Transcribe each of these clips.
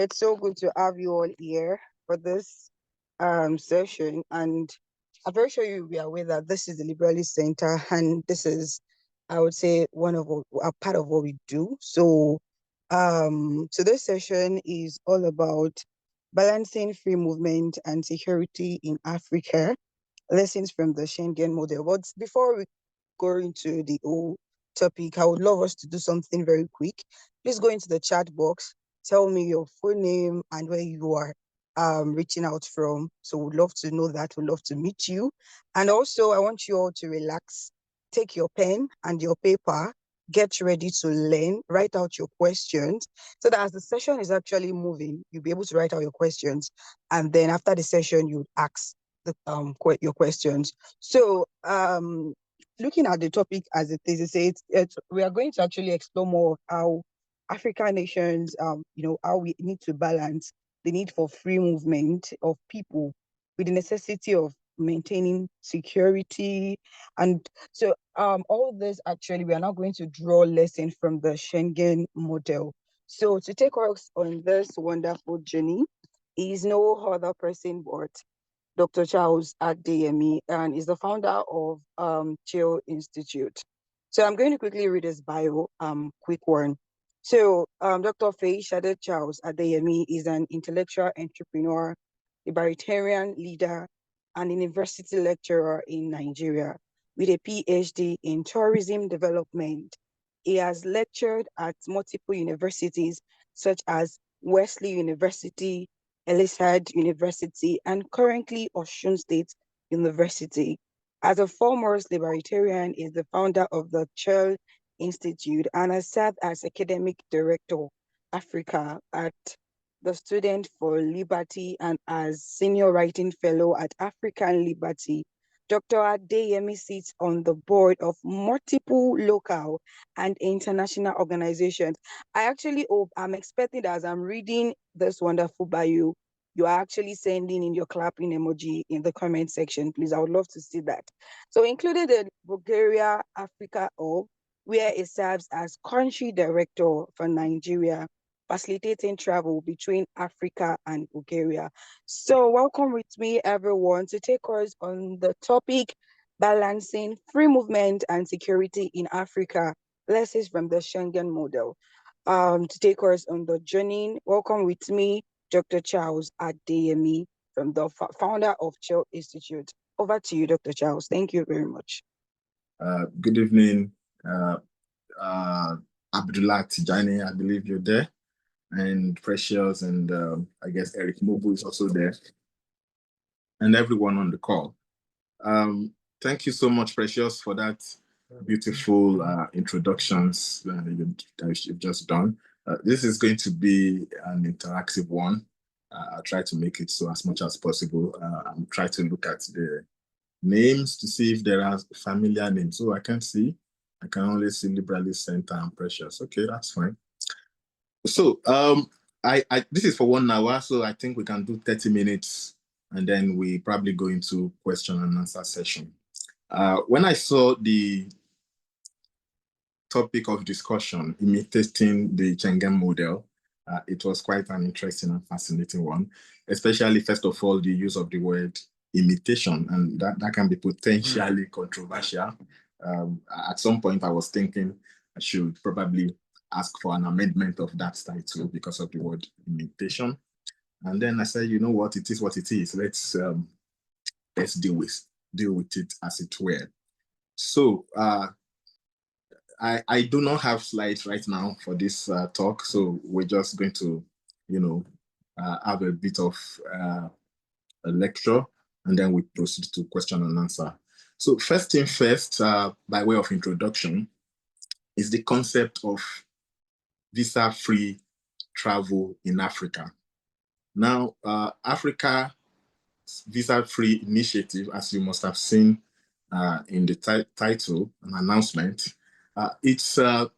It's so good to have you all here for this session. And I'm very sure you'll be aware that this is the Liberalist Center, and this is, I would say, a part of what we do. So this session is all about balancing free movement and security in Africa, lessons from the Schengen model. But before we go into the whole topic, I would love us to do something very quick. Please go into the chat box, tell me your full name and where you are reaching out from. So we'd love to know that. We'd love to meet you. And also, I want you all to relax, take your pen and your paper, get ready to learn, write out your questions, so that as the session is actually moving, you'll be able to write out your questions. And then after the session, you would ask your questions. So looking at the topic as it is, we are going to actually explore more of how African nations, how we need to balance the need for free movement of people with the necessity of maintaining security. And so all this actually, we are now going to draw lessons from the Schengen model. So to take us on this wonderful journey is no other person but Dr. Charles Adeyemi, and is the founder of Chale Insitute. So I'm going to quickly read his bio, quick one. So Dr. Shade Charles Adeyemi is an intellectual entrepreneur, libertarian leader, and university lecturer in Nigeria with a PhD in tourism development. He has lectured at multiple universities such as Wesley University, Elizabeth University, and currently Osun State University. As a foremost libertarian, is the founder of the Chale Institute and has served as academic director Africa at the Student for Liberty and as senior writing fellow at African Liberty. Dr. Adeyemi sits on the board of multiple local and international organizations. I actually hope, I'm expecting that as I'm reading this wonderful bio, you are actually sending in your clapping emoji in the comment section, please. I would love to see that. So included in Bulgaria Africa Hub, where it serves as country director for Nigeria, facilitating travel between Africa and Bulgaria. So welcome with me, everyone, to take us on the topic, balancing free movement and security in Africa, lessons from the Schengen model. To take us on the journey, welcome with me, Dr. Charles Adeyemi, from the founder of Chale Institute. Over to you, Dr. Charles. Thank you very much. Good evening, Abdullah Tijani, I believe you're there, and Precious, and I guess Eric Mobu is also there, and everyone on the call. Thank you so much, Precious, for that beautiful introductions that you've just done. This is going to be an interactive one. I'll try to make it so as much as possible. I'll try to look at the names to see if there are familiar names. So I can't see. I can only see Liberalist Center and Precious. Okay, that's fine. So this is for 1 hour, so I think we can do 30 minutes and then we probably go into question and answer session. When I saw the topic of discussion, imitating the Schengen model, it was quite an interesting and fascinating one, especially, first of all, the use of the word imitation, and that can be potentially controversial. At some point, I was thinking I should probably ask for an amendment of that title because of the word imitation. And then I said, you know what, it is what it is. Let's deal with it as it were. So I do not have slides right now for this talk, so we're just going to, have a bit of a lecture, and then we proceed to question and answer. So first thing first, by way of introduction, is the concept of visa-free travel in Africa. Now, Africa's visa-free initiative, as you must have seen in the title, an announcement, it's an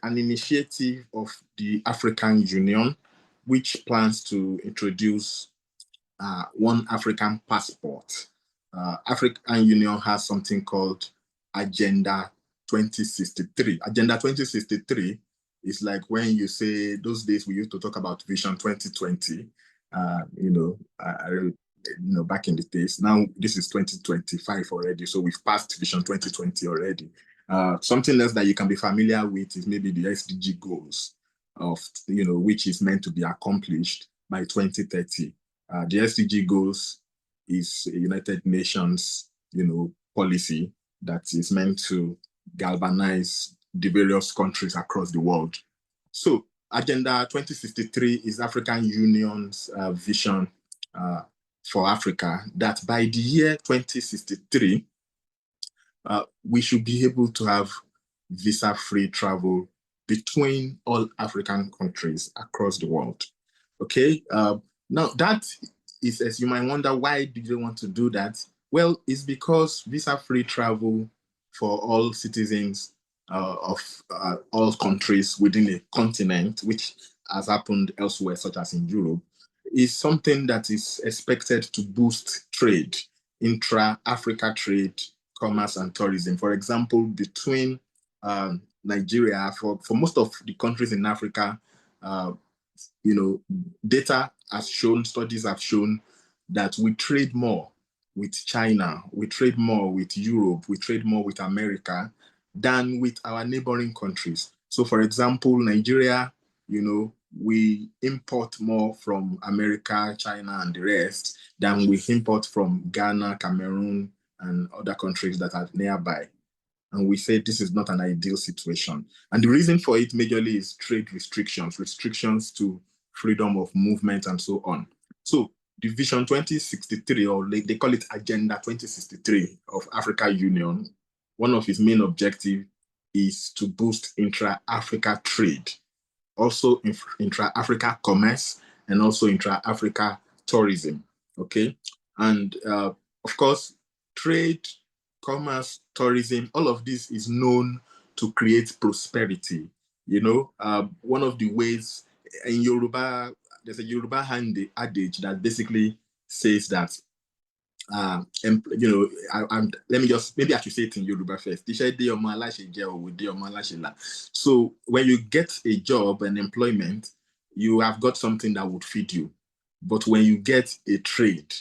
initiative of the African Union, which plans to introduce one African passport. African Union has something called Agenda 2063. Agenda 2063 It's like when you say those days we used to talk about Vision 2020. You know, back in the days. Now this is 2025 already, so we've passed Vision 2020 already. Something else that you can be familiar with is maybe the SDG goals of, which is meant to be accomplished by 2030. The SDG goals is a United Nations, policy that is meant to galvanize the various countries across the world. So Agenda 2063 is African Union's vision for Africa that by the year 2063, we should be able to have visa-free travel between all African countries across the world. Okay, now that is, as you might wonder, why do they want to do that? Well, it's because visa-free travel for all citizens of all countries within a continent, which has happened elsewhere, such as in Europe, is something that is expected to boost trade, intra-Africa trade, commerce, and tourism. For example, between Nigeria, for most of the countries in Africa, data has shown, studies have shown that we trade more with China, we trade more with Europe, we trade more with America than with our neighboring countries. So, for example, Nigeria, we import more from America, China, and the rest than we import from Ghana, Cameroon, and other countries that are nearby. And we say this is not an ideal situation. And the reason for it majorly is trade restrictions to freedom of movement and so on. So the Vision 2063, or they call it Agenda 2063 of Africa Union, one of its main objectives is to boost intra-Africa trade, also intra-Africa commerce, and also intra-Africa tourism. Okay. And of course, trade, commerce, tourism, all of this is known to create prosperity. One of the ways in Yoruba, there's a Yoruba adage that basically says that, let me just, maybe I should say it in Yoruba first. So when you get a job and employment, you have got something that would feed you. But when you get a trade,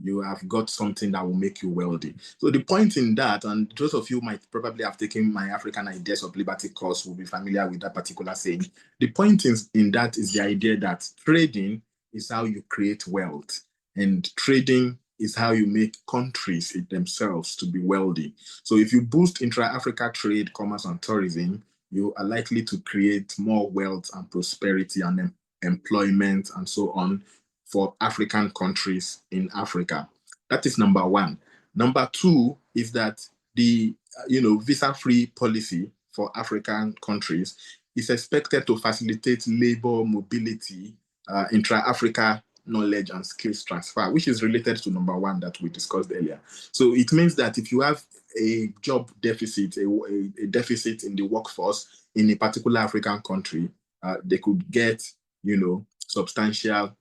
you have got something that will make you wealthy. So the point in that, and those of you might probably have taken my African Ideas of Liberty course will be familiar with that particular saying. The point in that is the idea that trading is how you create wealth, and trading is how you make countries themselves to be wealthy. So if you boost intra-Africa trade, commerce, and tourism, you are likely to create more wealth and prosperity and employment and so on for African countries in Africa. That is number one. Number two is that the visa-free policy for African countries is expected to facilitate labor mobility, intra-Africa knowledge and skills transfer, which is related to number one that we discussed earlier. So it means that if you have a job deficit, a deficit in the workforce in a particular African country, they could get, substantial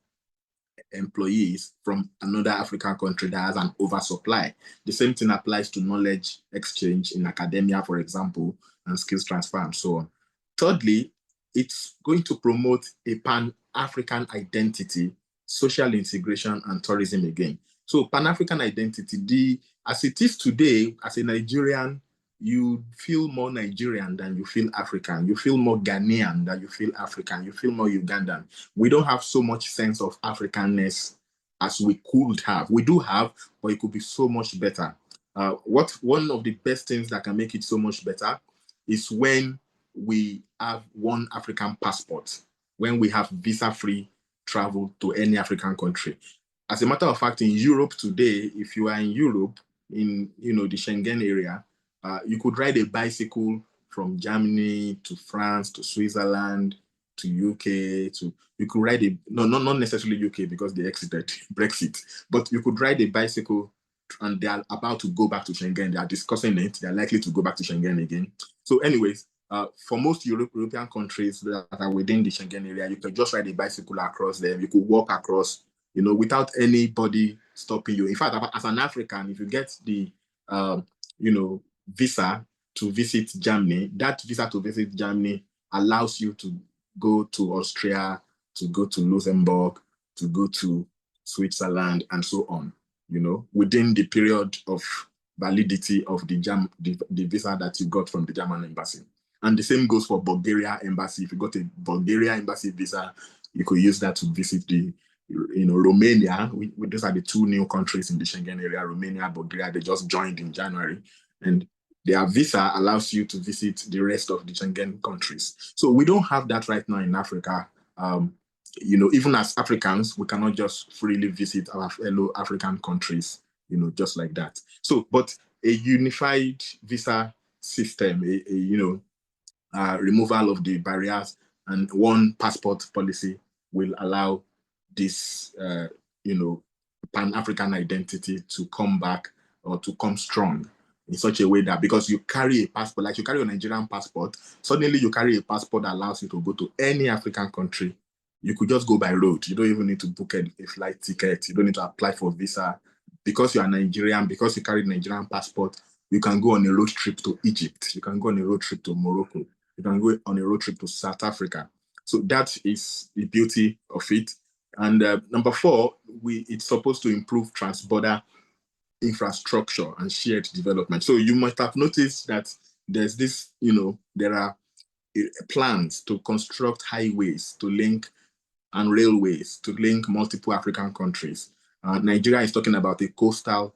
employees from another African country that has an oversupply. The same thing applies to knowledge exchange in academia, for example, and skills transfer and so on. Thirdly, it's going to promote a Pan-African identity, social integration, and tourism again. So Pan-African identity, as it is today, as a Nigerian, you feel more Nigerian than you feel African. You feel more Ghanaian than you feel African. You feel more Ugandan. We don't have so much sense of Africanness as we could have. We do have, but it could be so much better. One of the best things that can make it so much better is when we have one African passport, when we have visa-free travel to any African country. As a matter of fact, in Europe today, if you are in Europe, in the Schengen area, you could ride a bicycle from Germany to France to Switzerland to UK you could ride not necessarily UK because they exited Brexit, but you could ride a bicycle and they are about to go back to Schengen. They are discussing it. They are likely to go back to Schengen again. So anyways, for most European countries that are within the Schengen area, you could just ride a bicycle across them. You could walk across, without anybody stopping you. In fact, as an African, if you get the, visa to visit Germany, that visa to visit Germany allows you to go to Austria, to go to Luxembourg, to go to Switzerland, and so on, within the period of validity of the visa that you got from the German embassy. And the same goes for Bulgaria embassy. If you got a Bulgaria embassy visa, you could use that to visit the, Romania. Those are the two new countries in the Schengen area, Romania, Bulgaria. They just joined in January. And their visa allows you to visit the rest of the Schengen countries. So we don't have that right now in Africa. Even as Africans, we cannot just freely visit our fellow African countries, just like that. So, but a unified visa system, removal of the barriers and one passport policy will allow this, Pan-African identity to come back or to come strong in such a way that because you carry a passport, like you carry a Nigerian passport, suddenly you carry a passport that allows you to go to any African country. You could just go by road. You don't even need to book a flight ticket. You don't need to apply for visa. Because you are Nigerian, because you carry a Nigerian passport, you can go on a road trip to Egypt. You can go on a road trip to Morocco. You can go on a road trip to South Africa. So that is the beauty of it. And number 4, it's supposed to improve trans-border infrastructure and shared development. So you might have noticed that there's this, there are plans to construct highways to link and railways to link multiple African countries. Nigeria is talking about a coastal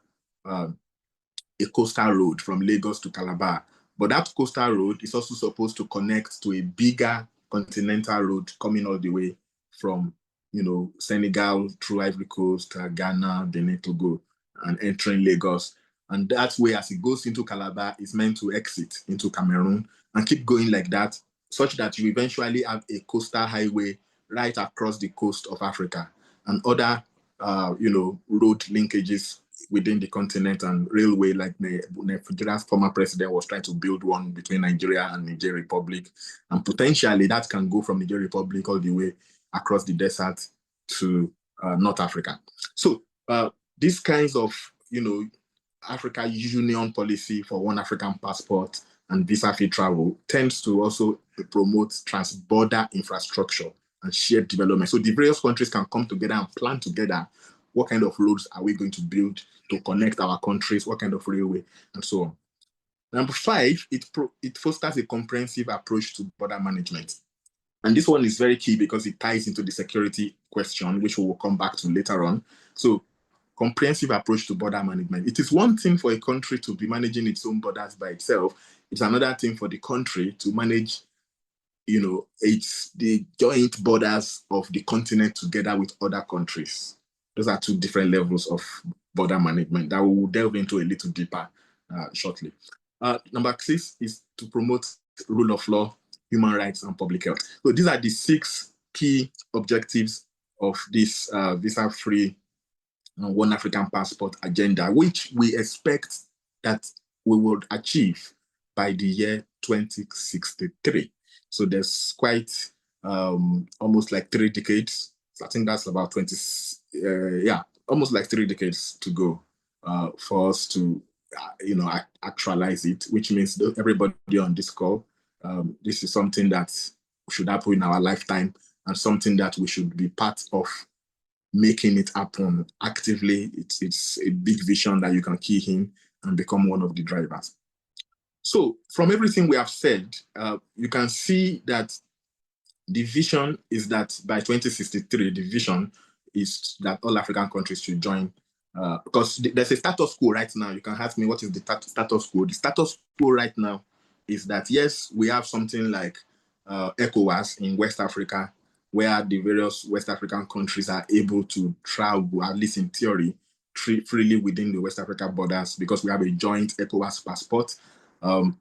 road from Lagos to Calabar. But that coastal road is also supposed to connect to a bigger continental road coming all the way from, Senegal through Ivory Coast, Ghana, Benin, Togo, and entering Lagos. And that way, as it goes into Calabar, it's meant to exit into Cameroon and keep going like that, such that you eventually have a coastal highway right across the coast of Africa and other, road linkages within the continent and railway, like Nigeria's former president was trying to build one between Nigeria and Niger Republic. And potentially that can go from Niger Republic all the way across the desert to North Africa. So these kinds of, Africa Union policy for one African passport and visa-free travel tends to also promote trans-border infrastructure and shared development. So the various countries can come together and plan together what kind of roads are we going to build to connect our countries, what kind of railway, and so on. Number 5, it fosters a comprehensive approach to border management. And this one is very key because it ties into the security question, which we will come back to later on. So comprehensive approach to border management. It is one thing for a country to be managing its own borders by itself. It's another thing for the country to manage, it's the joint borders of the continent together with other countries. Those are 2 different levels of border management that we will delve into a little deeper shortly. Number 6 is to promote rule of law, human rights, and public health. So these are the 6 key objectives of this visa-free one African passport agenda, which we expect that we will achieve by the year 2063. So there's quite almost like 3 decades. I think that's about 20, almost like 3 decades to go for us to, actualize it, which means everybody on this call, this is something that should happen in our lifetime and something that we should be part of making it happen actively. It's a big vision that you can key in and become one of the drivers. So from everything we have said, you can see that the vision is that by 2063, the vision is that all African countries should join, because there's a status quo right now. You can ask me, what is the status quo? The status quo right now is that, yes, we have something like ECOWAS in West Africa, where the various West African countries are able to travel, at least in theory, freely within the West Africa borders, because we have a joint ECOWAS passport,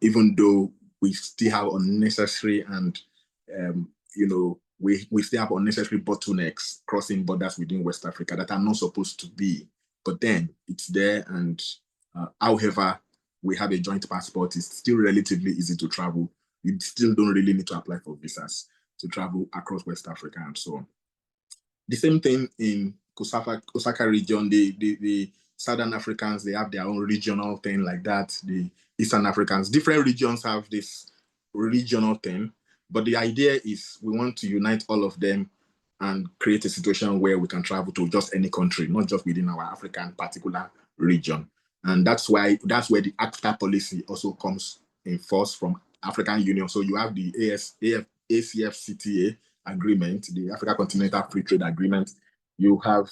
even though we still have unnecessary and, we still have unnecessary bottlenecks crossing borders within West Africa that are not supposed to be. But then it's there, and however, we have a joint passport. It's still relatively easy to travel. You still don't really need to apply for visas to travel across West Africa and so on. The same thing in Osaka region. The Southern Africans, they have their own regional thing like that. The Eastern Africans, different regions have this regional thing. But the idea is we want to unite all of them and create a situation where we can travel to just any country, not just within our African particular region. And that's where the ACTA policy also comes in force from African Union. So you have the ACFCTA agreement, the Africa Continental Free Trade Agreement. You have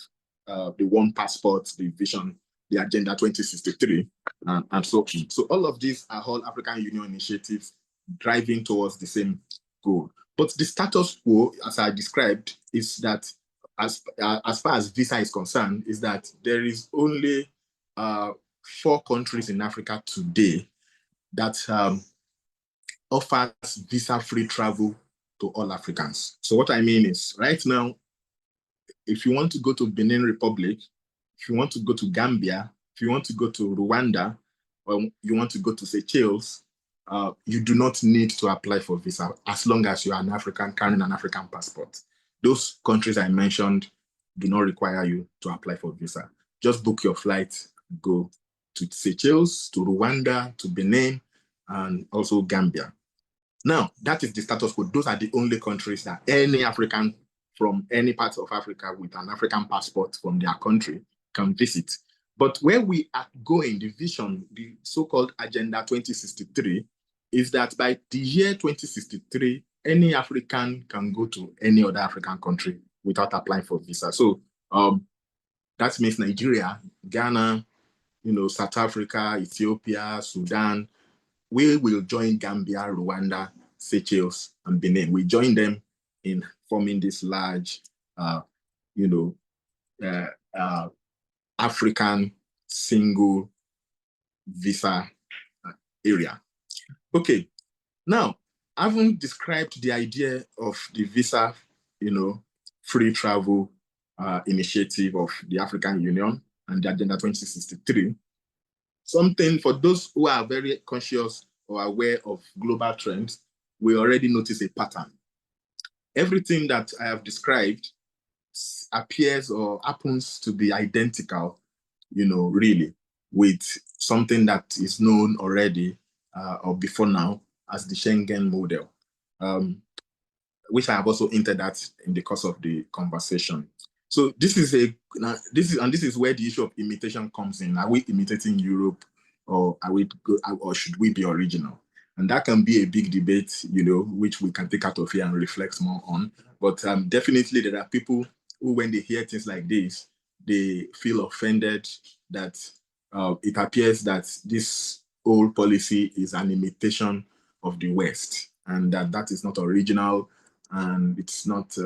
the One Passport, the Vision, the Agenda 2063, and so on. So all of these are all African Union initiatives driving towards the same goal. But the status quo, as I described, is that as far as visa is concerned, is that there is only 4 countries in Africa today that offers visa-free travel to all Africans. So what I mean is, right now, if you want to go to Benin Republic, if you want to go to Gambia, if you want to go to Rwanda, or you want to go to Seychelles, you do not need to apply for visa as long as you are an African carrying an African passport. Those countries I mentioned do not require you to apply for visa. Just book your flight, go to Seychelles, to Rwanda, to Benin, and also Gambia. Now, that is the status quo. Those are the only countries that any African from any part of Africa with an African passport from their country can visit. But where we are going, the vision, the so-called Agenda 2063, is that by the year 2063, any African can go to any other African country without applying for visa. So that means Nigeria, Ghana, South Africa, Ethiopia, Sudan. We will join Gambia, Rwanda, Seychelles, and Benin. We join them in forming this large, African single visa area. Okay, now, having described the idea of the visa, free travel initiative of the African Union and the Agenda 2063, something for those who are very conscious or aware of global trends, we already notice a pattern. Everything that I have described appears or happens to be identical, really, with something that is known already or before now as the Schengen model, which I have also hinted at in the course of the conversation. So this is where the issue of imitation comes in. Are we imitating Europe, or should we be original? And that can be a big debate, which we can take out of here and reflect more on. But definitely there are people who, when they hear things like this, they feel offended that it appears that this whole policy is an imitation of the West, and that is not original, and it's not.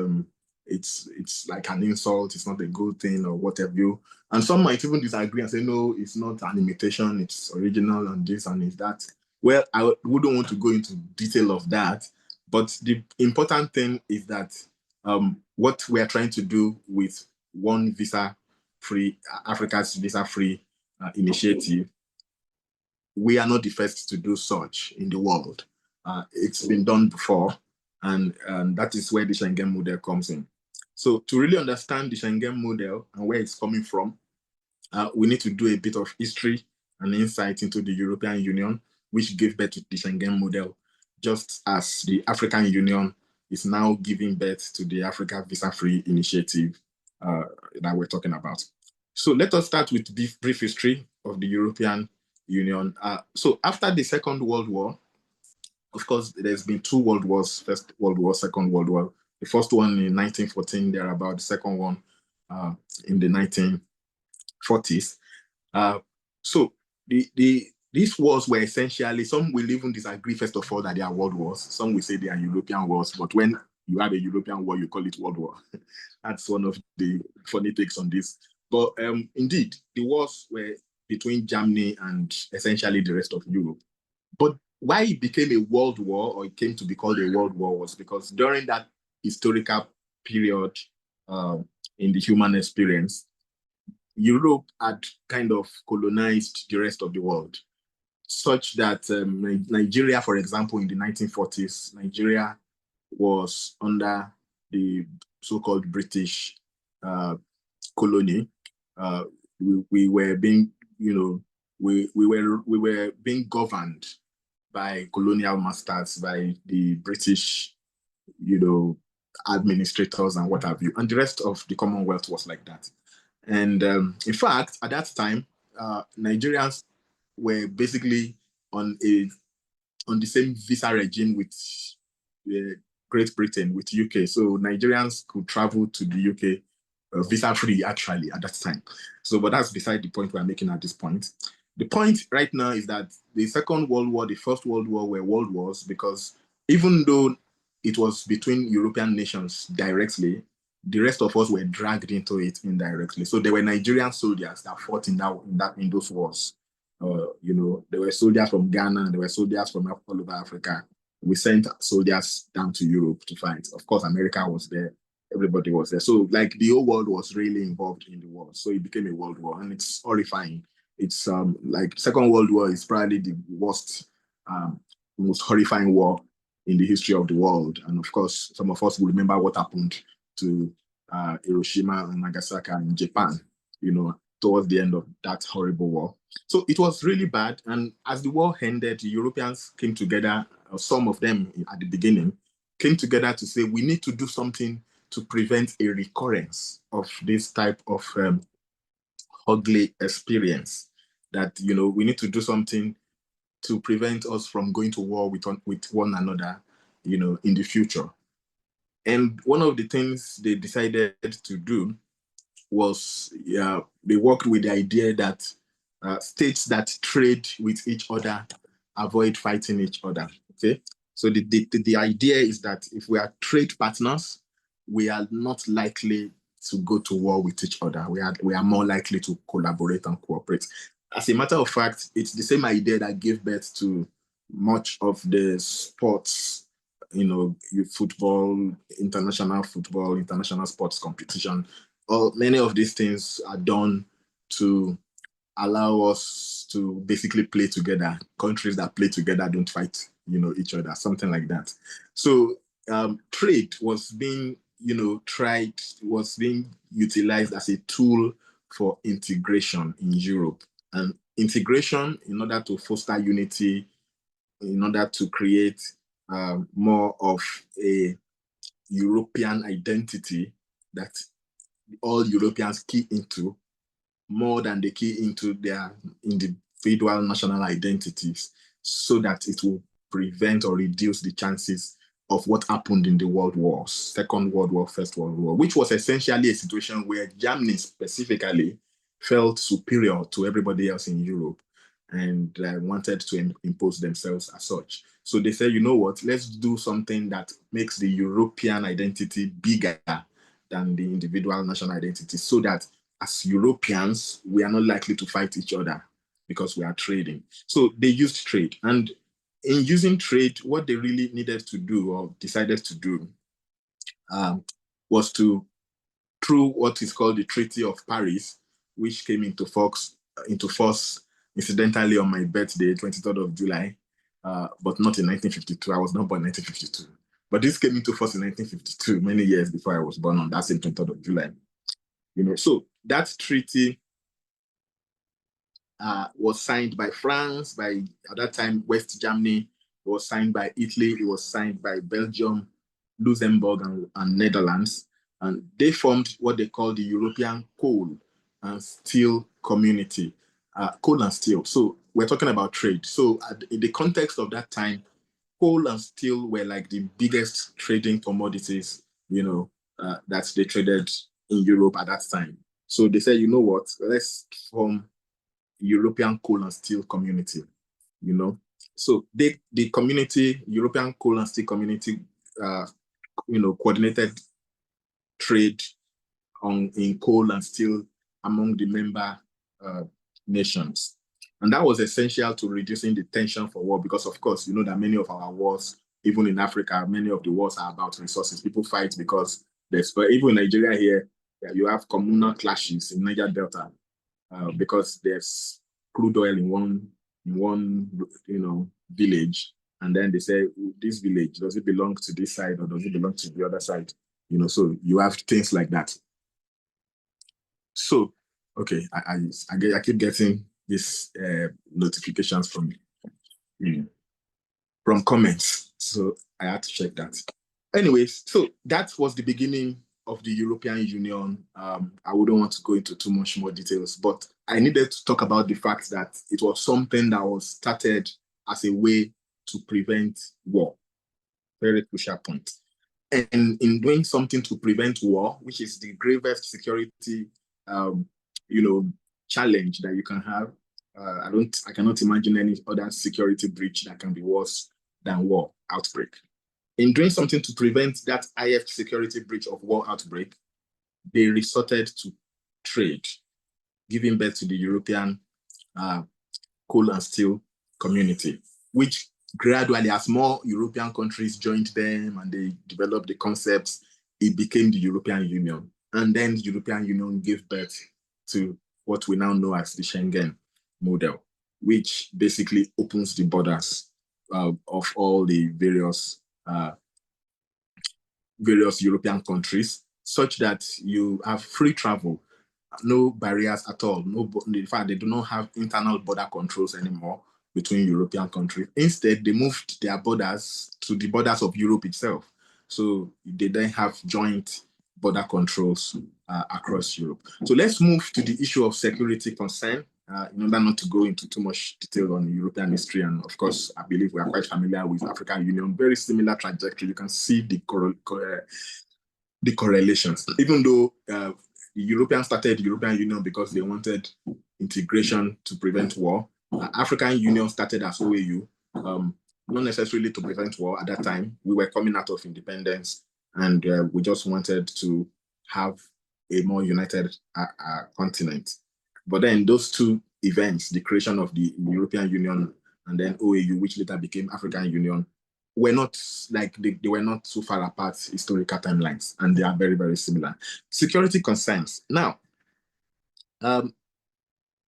It's like an insult. It's not a good thing, or whatever you. And some might even disagree and say, no, it's not an imitation. It's original, and this and is that. Well, I wouldn't want to go into detail of that, but the important thing is that what we are trying to do with one visa-free, Africa's visa-free initiative, we are not the first to do such in the world. It's been done before, and that is where the Schengen model comes in. So to really understand the Schengen model and where it's coming from, we need to do a bit of history and insight into the European Union, which gave birth to the Schengen model, just as the African Union is now giving birth to the Africa Visa-Free Initiative that we're talking about. So let us start with brief history of the European Union. So after the Second World War, of course, there's been 2 world wars: First World War, Second World War. The first one in 1914, thereabout. The second one in the 1940s. So these wars were essentially, some will even disagree, first of all, that they are world wars. Some will say they are European wars, but when you have a European war, you call it world war. That's one of the funny takes on this. But indeed, the wars were between Germany and essentially the rest of Europe. But why it became a world war, or it came to be called a world war, was because during that historical period in the human experience, Europe had kind of colonized the rest of the world, such that Nigeria, for example, in the 1940s, Nigeria was under the so-called British colony. We were being, we were being governed by colonial masters, by the British administrators and what have you. And the rest of the Commonwealth was like that. And in fact, at that time, Nigerians were basically on the same visa regime with Great Britain, with UK. So Nigerians could travel to the UK visa free actually at that time. So, but that's beside the point we're making at this point. The point right now is that the Second World War, the First World War were world wars because even though it was between European nations directly, the rest of us were dragged into it indirectly. So there were Nigerian soldiers that fought in those wars. There were soldiers from Ghana, there were soldiers from all over Africa. We sent soldiers down to Europe to fight. Of course, America was there. Everybody was there. So, like, the whole world was really involved in the war. So it became a world war, and it's horrifying. It's like Second World War is probably the worst, most horrifying war in the history of the world. And of course, some of us will remember what happened to Hiroshima and Nagasaki in Japan, towards the end of that horrible war. So it was really bad. And as the war ended, the Europeans came together, or some of them at the beginning, came together to say, we need to do something to prevent a recurrence of this type of ugly experience. That, we need to do something to prevent us from going to war with one another, in the future. And one of the things they decided to do was they worked with the idea that states that trade with each other avoid fighting each other. Okay, so the idea is that if we are trade partners, we are not likely to go to war with each other. We are more likely to collaborate and cooperate. As a matter of fact, it's the same idea that gave birth to much of the sports, football, international sports competition. Many of these things are done to allow us to basically play together. Countries that play together don't fight, each other, something like that. So trade was being, was being utilized as a tool for integration in Europe. And integration, in order to foster unity, in order to create more of a European identity that all Europeans key into, more than they key into their individual national identities, so that it will prevent or reduce the chances of what happened in the world wars, Second World War, First World War, which was essentially a situation where Germany specifically felt superior to everybody else in Europe and wanted to impose themselves as such. So they said, you know what, let's do something that makes the European identity bigger than the individual national identity, so that as Europeans, we are not likely to fight each other because we are trading. So they used trade. And in using trade, what they really needed to do, or decided to do, was to, through what is called the Treaty of Paris, which came into force incidentally on my birthday, 23rd of July, but not in 1952. I was not born in 1952. But this came into force in 1952, many years before I was born on that same 23rd of July. So that treaty was signed by France, by, at that time, West Germany. It was signed by Italy. It was signed by Belgium, Luxembourg, and Netherlands. And they formed what they call the European Coal and Steel Community. Coal and steel. So we're talking about trade. So in the context of that time, coal and steel were like the biggest trading commodities, that they traded in Europe at that time. So they said, you know what, let's form European Coal and Steel Community, So the European Coal and Steel Community, coordinated trade in coal and steel among the member nations. And that was essential to reducing the tension for war, because, of course, you know that many of our wars, even in Africa, many of the wars are about resources. People fight because even in Nigeria here, you have communal clashes in Niger Delta because there's crude oil in one village, and then they say, this village, does it belong to this side or does it belong to the other side? So you have things like that. So, okay, I keep getting these notifications from comments, so I had to check that. Anyways, so that was the beginning of the European Union. I wouldn't want to go into too much more details, but I needed to talk about the fact that it was something that was started as a way to prevent war. Very crucial point. And in doing something to prevent war, which is the gravest security, um, challenge that you can have, I cannot imagine any other security breach that can be worse than war outbreak. In doing something to prevent that highest security breach of war outbreak, they resorted to trade, giving birth to the European coal and steel community, which gradually, as more European countries joined them and they developed the concepts, it became the European Union. And then the European Union gave birth to what we now know as the Schengen model, which basically opens the borders of all the various European countries, such that you have free travel, no barriers at all. No, in fact, they do not have internal border controls anymore between European countries. Instead, they moved their borders to the borders of Europe itself. So they then have joint border controls across Europe. So let's move to the issue of security concern. In order not to go into too much detail on European history, and of course, I believe we are quite familiar with African Union, very similar trajectory. You can see the correlations. Even though the Europeans started the European Union because they wanted integration to prevent war, African Union started as OAU, not necessarily to prevent war at that time. We were coming out of independence, and we just wanted to have a more united continent. But then those two events, the creation of the European Union and then OAU, which later became African Union, were not like they were not so far apart historical timelines, and they are very, very similar. Security concerns. Now,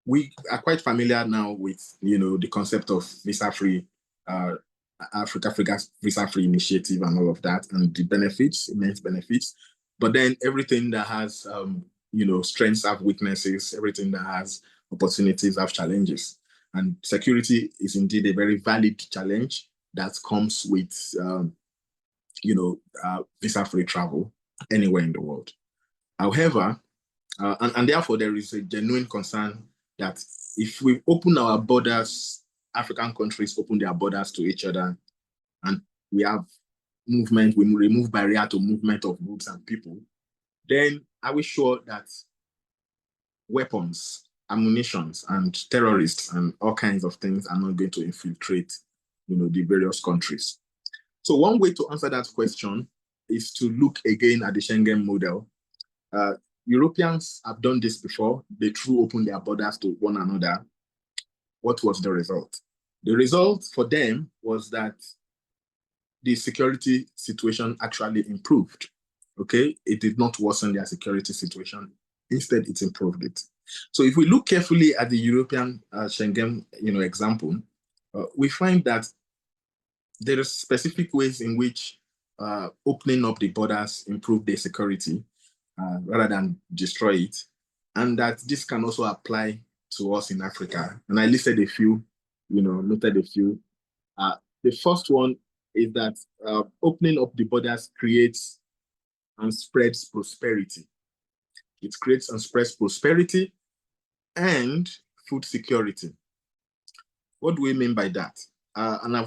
we are quite familiar now with the concept of visa-free Africa visa-free initiative and all of that, and the benefits, immense benefits. But then everything that has strengths have weaknesses, everything that has opportunities have challenges. And security is indeed a very valid challenge that comes with visa-free travel anywhere in the world. However, and therefore there is a genuine concern that if we open our borders, African countries open their borders to each other, and we have movement, we remove barrier to movement of goods and people, then are we sure that weapons, ammunitions, and terrorists and all kinds of things are not going to infiltrate, the various countries? So one way to answer that question is to look again at the Schengen model. Europeans have done this before. They threw open their borders to one another. What was the result? The result for them was that the security situation actually improved. Okay, it did not worsen their security situation. Instead, it improved it. So if we look carefully at the European Schengen, example, we find that there are specific ways in which opening up the borders improve their security rather than destroy it, and that this can also apply to us in Africa. And I listed a few, noted a few. The first one is that opening up the borders creates and spreads prosperity. It creates and spreads prosperity and food security. What do we mean by that?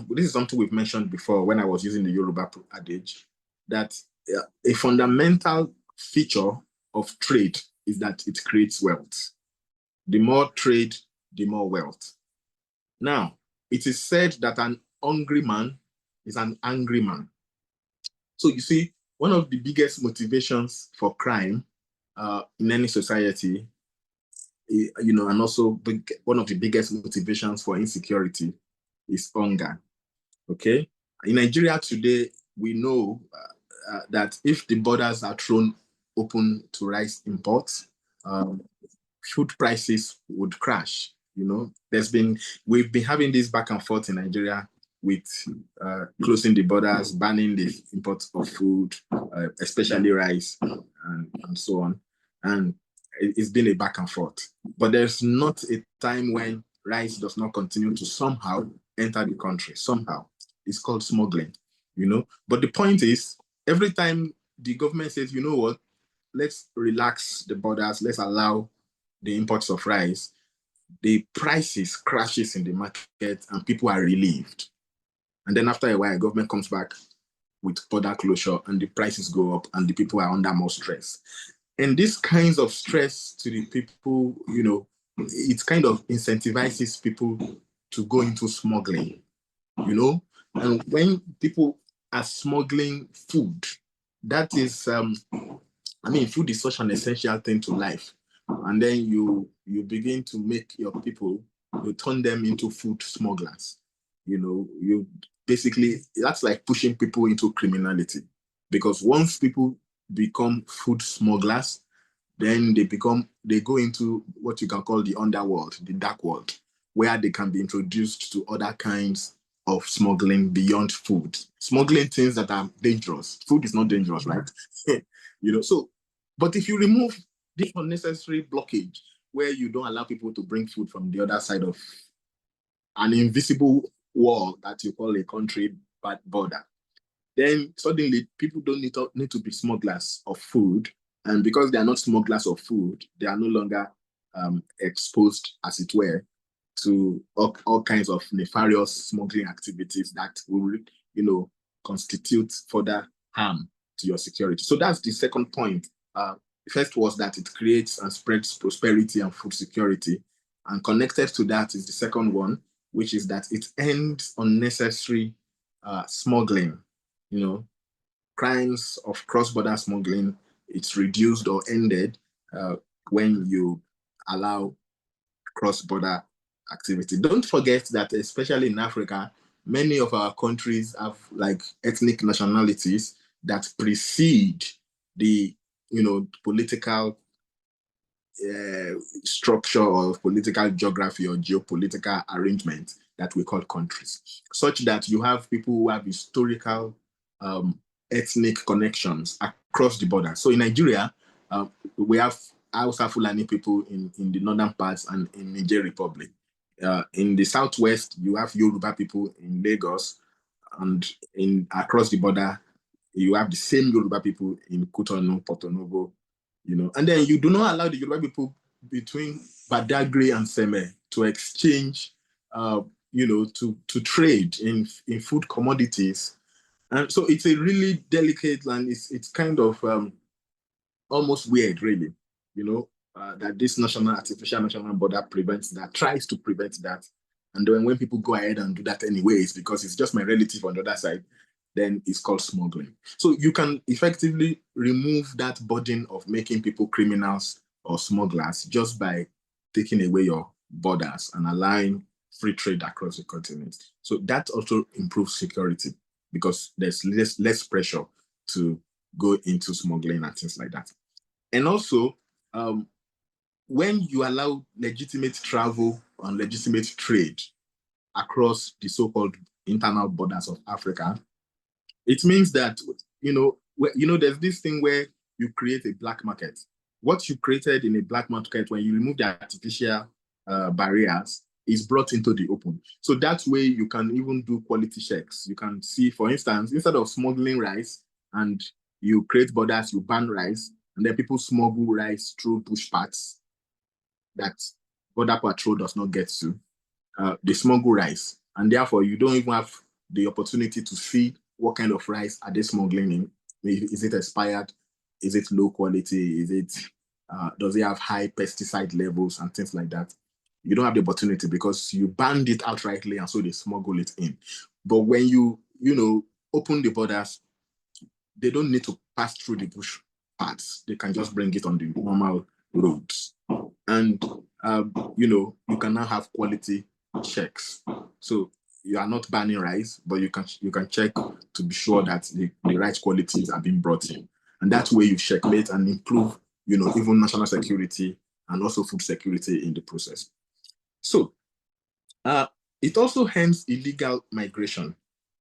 This is something we've mentioned before when I was using the Yoruba adage, that a fundamental feature of trade is that it creates wealth. The more trade, the more wealth. Now, it is said that an hungry man is an angry man. So you see, one of the biggest motivations for crime in any society, and also one of the biggest motivations for insecurity is hunger. Okay, in Nigeria today, we know that if the borders are thrown open to rice imports, food prices would crash. We've been having this back and forth in Nigeria with closing the borders, banning the import of food, especially rice and so on. And it's been a back and forth. But there's not a time when rice does not continue to somehow enter the country, somehow. It's called smuggling, But the point is, every time the government says, you know what, let's relax the borders, let's allow the imports of rice, the prices crashes in the market and people are relieved. And then after a while, government comes back with border closure and the prices go up and the people are under more stress. And this kinds of stress to the people, it kind of incentivizes people to go into smuggling, and when people are smuggling food, that is, food is such an essential thing to life. And then you begin to make your people, you turn them into food smugglers. You basically, that's like pushing people into criminality, because once people become food smugglers, then they go into what you can call the underworld, the dark world, where they can be introduced to other kinds of smuggling beyond food, smuggling things that are dangerous. Food is not dangerous, right? So, but if you remove this unnecessary blockage where you don't allow people to bring food from the other side of an invisible wall that you call a country border, then suddenly people don't need to be smugglers of food. And because they are not smugglers of food, they are no longer exposed, as it were, to all kinds of nefarious smuggling activities that will, constitute further harm to your security. So that's the second point. First was that it creates and spreads prosperity and food security. And connected to that is the second one, which is that it ends unnecessary smuggling. Crimes of cross-border smuggling, it's reduced or ended uh, when you allow cross-border activity. Don't forget that, especially in Africa, many of our countries have like ethnic nationalities that precede the political structure or political geography or geopolitical arrangement that we call countries, such that you have people who have historical ethnic connections across the border. So in Nigeria, we have Hausa Fulani people in the northern parts and in Niger Republic. In the southwest, you have Yoruba people in Lagos, and in across the border, you have the same Yoruba people in Cotonou, Porto Novo, and then you do not allow the Yoruba people between Badagry and Seme to exchange, to trade in food commodities. And so it's a really delicate, and it's kind of almost weird, really, that this artificial national border prevents that, tries to prevent that. And then when people go ahead and do that anyways, because it's just my relative on the other side, then it's called smuggling. So you can effectively remove that burden of making people criminals or smugglers just by taking away your borders and allowing free trade across the continent. So that also improves security because there's less pressure to go into smuggling and things like that. And also, when you allow legitimate travel and legitimate trade across the so-called internal borders of Africa, it means that, there's this thing where you create a black market. What you created in a black market, when you remove the artificial barriers, is brought into the open. So that way you can even do quality checks. You can see, for instance, instead of smuggling rice and you create borders, you ban rice, and then people smuggle rice through bush paths that border patrol does not get to. They smuggle rice, and therefore you don't even have the opportunity to see what kind of rice are they smuggling in. Is it expired? Is it low quality? Does it have high pesticide levels and things like that? You don't have the opportunity because you banned it outrightly, and so they smuggle it in. But when you open the borders, they don't need to pass through the bush paths. They can just bring it on the normal roads, and you can now have quality checks. So you are not banning rice, but you can check to be sure that the right qualities are being brought in, and that way you checkmate and improve, even national security and also food security in the process. So it also ends illegal migration.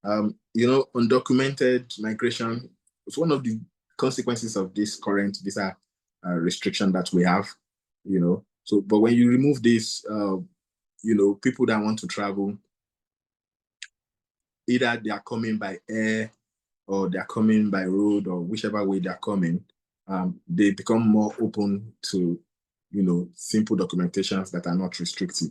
Undocumented migration is one of the consequences of this current visa restriction that we have. So but when you remove this, people that want to travel, either they are coming by air or they're coming by road or whichever way they're coming, they become more open to, simple documentations that are not restrictive.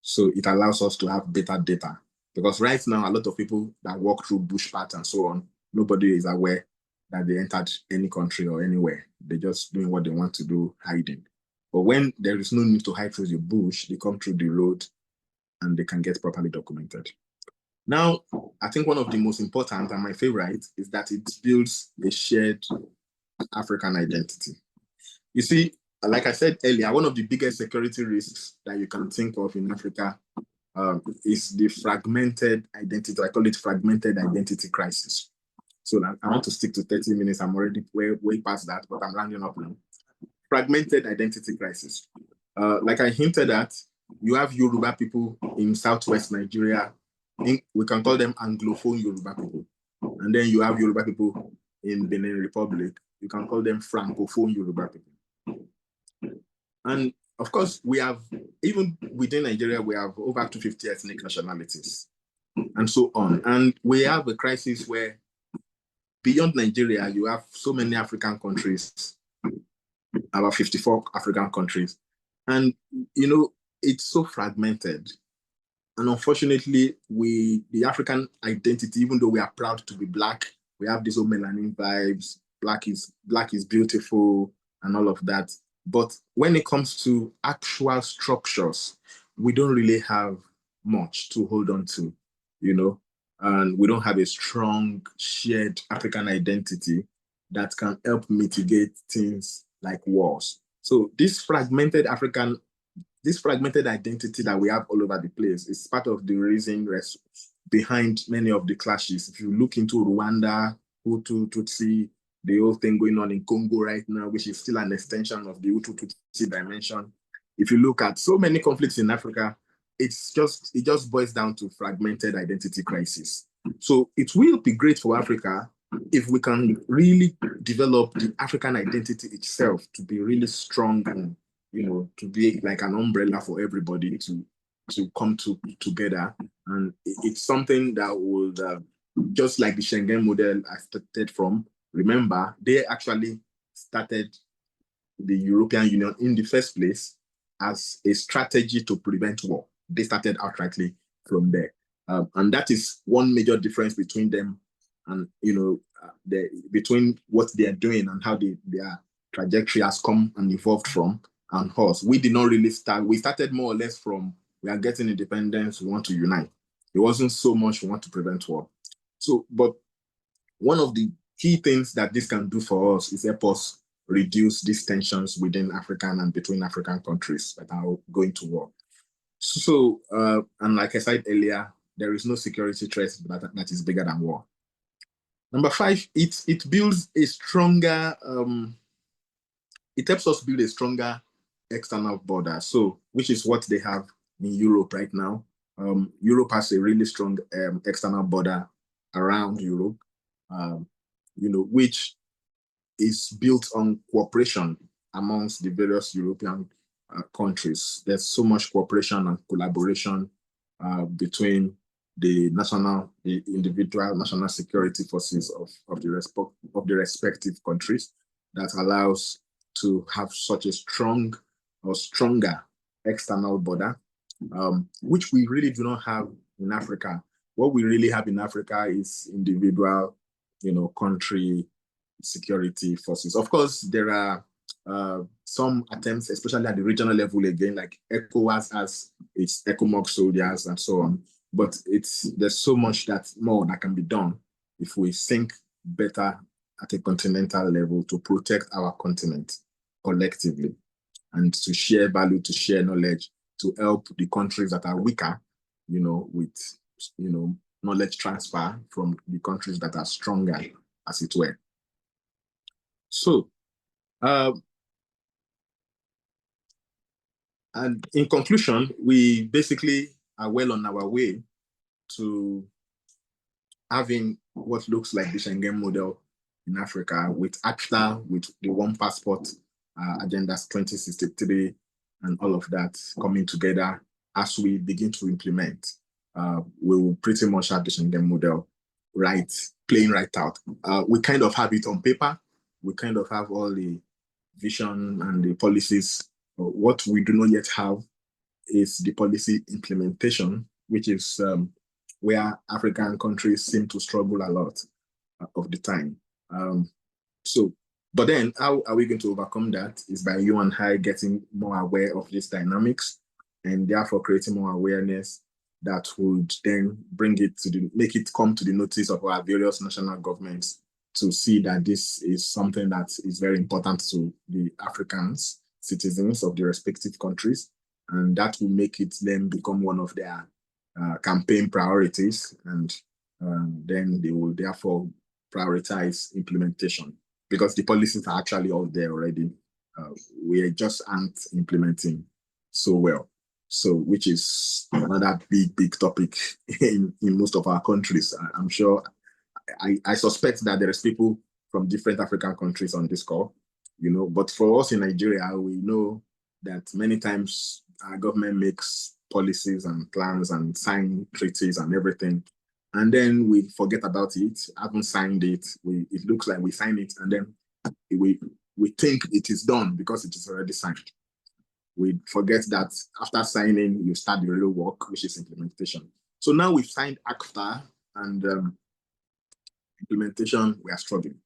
So it allows us to have better data. Because right now, a lot of people that walk through bush paths and so on, nobody is aware that they entered any country or anywhere. They're just doing what they want to do, hiding. But when there is no need to hide through the bush, they come through the road and they can get properly documented. Now, I think one of the most important and my favorite is that it builds a shared African identity. You see, like I said earlier, one of the biggest security risks that you can think of in Africa is the fragmented identity. I call it fragmented identity crisis. So I want to stick to 30 minutes. I'm already way past that, but I'm rounding up now. Fragmented identity crisis. Like I hinted at, you have Yoruba people in southwest Nigeria. We can call them Anglophone Yoruba people. And then you have Yoruba people in Benin Republic. You can call them Francophone Yoruba people. And of course, we have, even within Nigeria, we have over 250 ethnic nationalities and so on. And we have a crisis where beyond Nigeria, you have so many African countries, about 54 African countries. And, it's so fragmented. And unfortunately, the African identity, even though we are proud to be Black, we have these old melanin vibes, black is beautiful and all of that. But when it comes to actual structures, we don't really have much to hold on to, and we don't have a strong shared African identity that can help mitigate things like wars. So this fragmented identity that we have all over the place is part of the reason behind many of the clashes. If you look into Rwanda, Hutu, Tutsi, the whole thing going on in Congo right now, which is still an extension of the Hutu Tutsi dimension. If you look at so many conflicts in Africa, it just boils down to fragmented identity crisis. So it will be great for Africa if we can really develop the African identity itself to be really strong and to be like an umbrella for everybody to come together. And it's something that would, just like the Schengen model I started from, remember, they actually started the European Union in the first place as a strategy to prevent war. They started outrightly from there. And that is one major difference between them and, between what they are doing and how their trajectory has come and evolved from and us. We did not really start. We started more or less from, we are getting independence, we want to unite. It wasn't so much we want to prevent war. So, but one of the key things that this can do for us is help us reduce these tensions within African and between African countries that are going to war. So, and like I said earlier, there is no security threat that is bigger than war. Number 5, it builds a stronger, it helps us build a stronger external border. So, which is what they have in Europe right now. Europe has a really strong external border around Europe, which is built on cooperation amongst the various European countries. There's so much cooperation and collaboration between the individual national security forces of the respective countries that allows to have such a strong or stronger external border, which we really do not have in Africa. What we really have in Africa is individual, country security forces. Of course, there are some attempts, especially at the regional level again, like ECOWAS has its ECOMOG soldiers and so on. But there's so much more that can be done if we think better at a continental level to protect our continent collectively and to share value, to share knowledge, to help the countries that are weaker, with, knowledge transfer from the countries that are stronger, as it were. So, and in conclusion, we basically are well on our way to having what looks like the Schengen model in Africa, with ACTA, with the One Passport Agendas 2063, and all of that coming together. As we begin to implement, we will pretty much have the Schengen model right playing right out. We kind of have it on paper. We kind of have all the vision and the policies. What we do not yet have is the policy implementation, which is where African countries seem to struggle a lot of the time. So, but then how are we going to overcome that? Is by you and I getting more aware of these dynamics and therefore creating more awareness that would then bring it to make it come to the notice of our various national governments to see that this is something that is very important to the Africans, citizens of the respective countries, and that will make it then become one of their campaign priorities, and then they will therefore prioritize implementation because the policies are actually all there already. We just aren't implementing so well. So, which is another big topic in most of our countries. I'm sure, I suspect that there is people from different African countries on this call, but for us in Nigeria, we know that many times our government makes policies and plans and sign treaties and everything, and then we forget about it, haven't signed it. It looks like we sign it, and then we think it is done because it is already signed. We forget that after signing, you start the real work, which is implementation. So now we've signed ACTA, and implementation, we are struggling.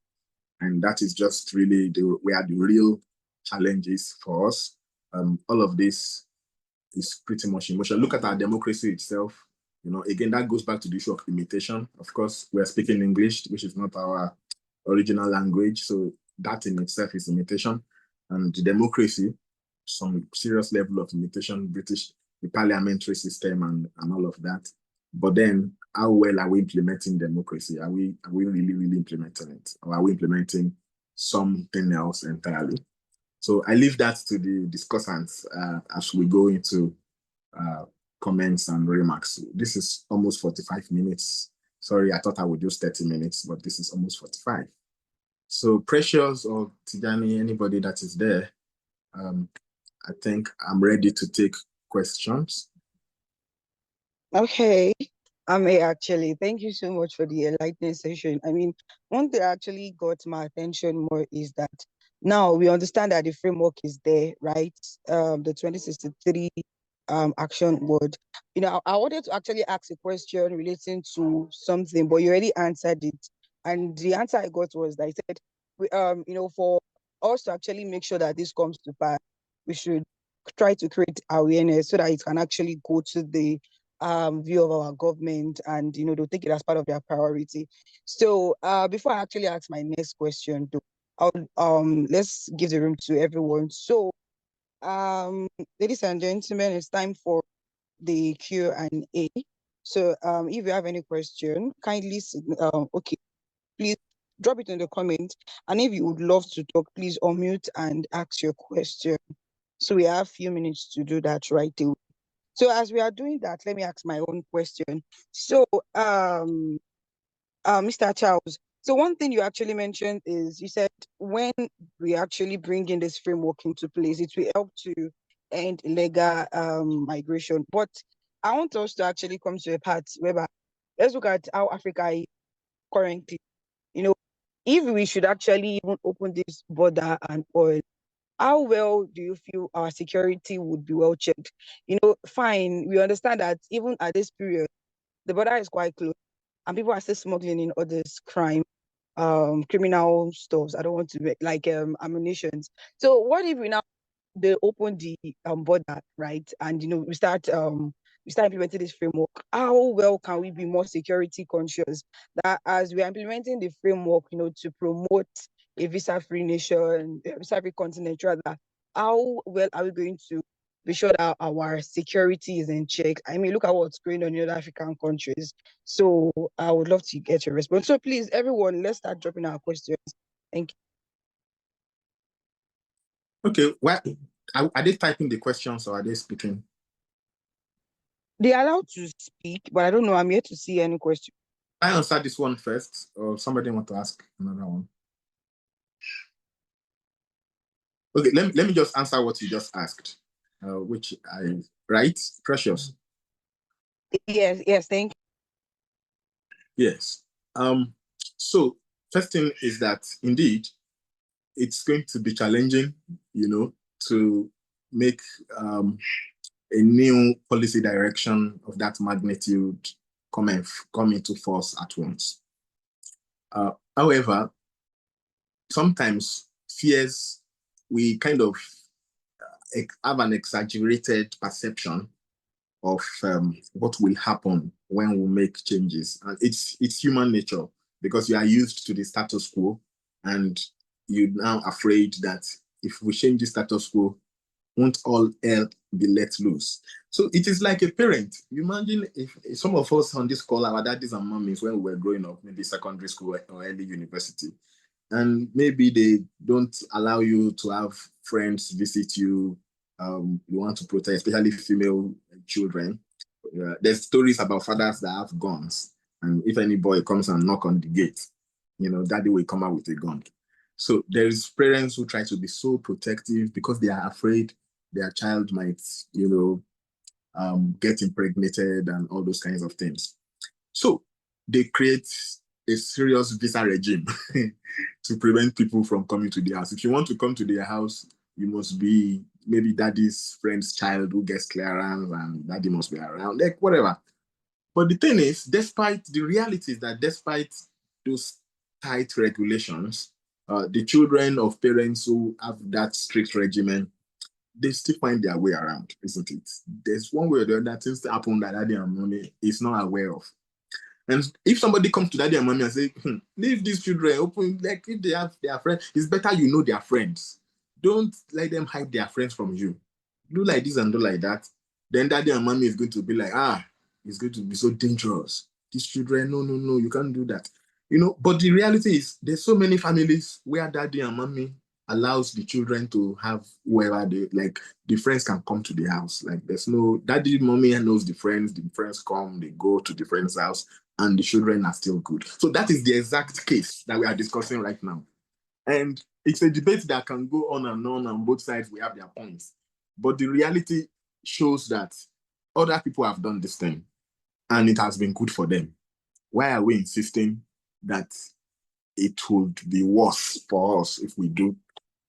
And that is just really where the real challenges for us. All of this is pretty much emotional. Look at our democracy itself. Again, that goes back to the issue of imitation. Of course, we're speaking English, which is not our original language. So that in itself is imitation. And the democracy, some serious level of imitation, the parliamentary system and all of that. But then how well are we implementing democracy? Are we really implementing it? Or are we implementing something else entirely? So I leave that to the discussants as we go into comments and remarks. This is almost 45 minutes. Sorry, I thought I would use 30 minutes, but this is almost 45. So Precious or Tijani, anybody that is there, I think I'm ready to take questions. Okay. I may actually. Thank you so much for the enlightening session. I mean, one thing that actually got my attention more is that now we understand that the framework is there, right? The 2063 action word. I wanted to actually ask a question relating to something, but you already answered it. And the answer I got was that I said, for us to actually make sure that this comes to pass, we should try to create awareness so that it can actually go to the view of our government, and they'll take it as part of their priority. So before I actually ask my next question, let's give the room to everyone. So ladies and gentlemen, it's time for the Q&A. So if you have any question, kindly okay, please drop it in the comment, and if you would love to talk, please unmute and ask your question. So we have a few minutes to do that right away. So as we are doing that, let me ask my own question. So, Mr. Charles, so one thing you actually mentioned is you said when we actually bring in this framework into place, it will help to end illegal migration. But I want us to actually come to a part whereby let's look at how Africa is currently. If we should actually even open this border and all, how well do you feel our security would be well checked? Fine, we understand that even at this period, the border is quite close and people are still smuggling in all this crime, criminal stuffs. I don't want to make like ammunitions. So what if we now they open the border, right? And we start implementing this framework. How well can we be more security conscious that as we are implementing the framework, to promote a visa-free nation, a visa-free continent rather, how well are we going to be sure that our security is in check? I mean, look at what's going on in other African countries. So I would love to get your response. So please, everyone, let's start dropping our questions. Thank you. Okay, well, are they typing the questions or are they speaking? They are allowed to speak, but I don't know. I'm yet to see any question. I answer this one first, or somebody want to ask another one? Okay, let me just answer what you just asked, which I right, Precious. Yes, thank Yes. So first thing is that indeed it's going to be challenging, to make a new policy direction of that magnitude come into force at once. However, sometimes fears, we kind of have an exaggerated perception of what will happen when we make changes. And it's human nature, because you are used to the status quo and you're now afraid that if we change the status quo, won't all hell be let loose? So it is like a parent. You imagine if some of us on this call, our daddies and mummies, when we were growing up, maybe secondary school or early university, and maybe they don't allow you to have friends visit you. You want to protect, especially female children. There's stories about fathers that have guns, and if any boy comes and knock on the gate, daddy will come out with a gun. So there's parents who try to be so protective because they are afraid their child might, get impregnated and all those kinds of things. So they create a serious visa regime to prevent people from coming to their house. If you want to come to their house, you must be maybe daddy's friend's child who gets clearance, and daddy must be around, like whatever. But the thing is, the reality is that despite those tight regulations, the children of parents who have that strict regimen, they still find their way around, isn't it? There's one way or the other things that happen that daddy and mommy is not aware of. And if somebody comes to daddy and mommy and say, leave these children open, like if they have their friends, it's better you know their friends. Don't let them hide their friends from you. Do like this and do like that. Then daddy and mommy is going to be like, it's going to be so dangerous. These children, no, you can't do that. But the reality is there's so many families where daddy and mommy allows the children to have wherever the friends can come to the house. Like there's no daddy, mommy knows the friends come, they go to the friend's house, and the children are still good. So that is the exact case that we are discussing right now. And it's a debate that can go on, and both sides will have their points. But the reality shows that other people have done this thing and it has been good for them. Why are we insisting that it would be worse for us if we do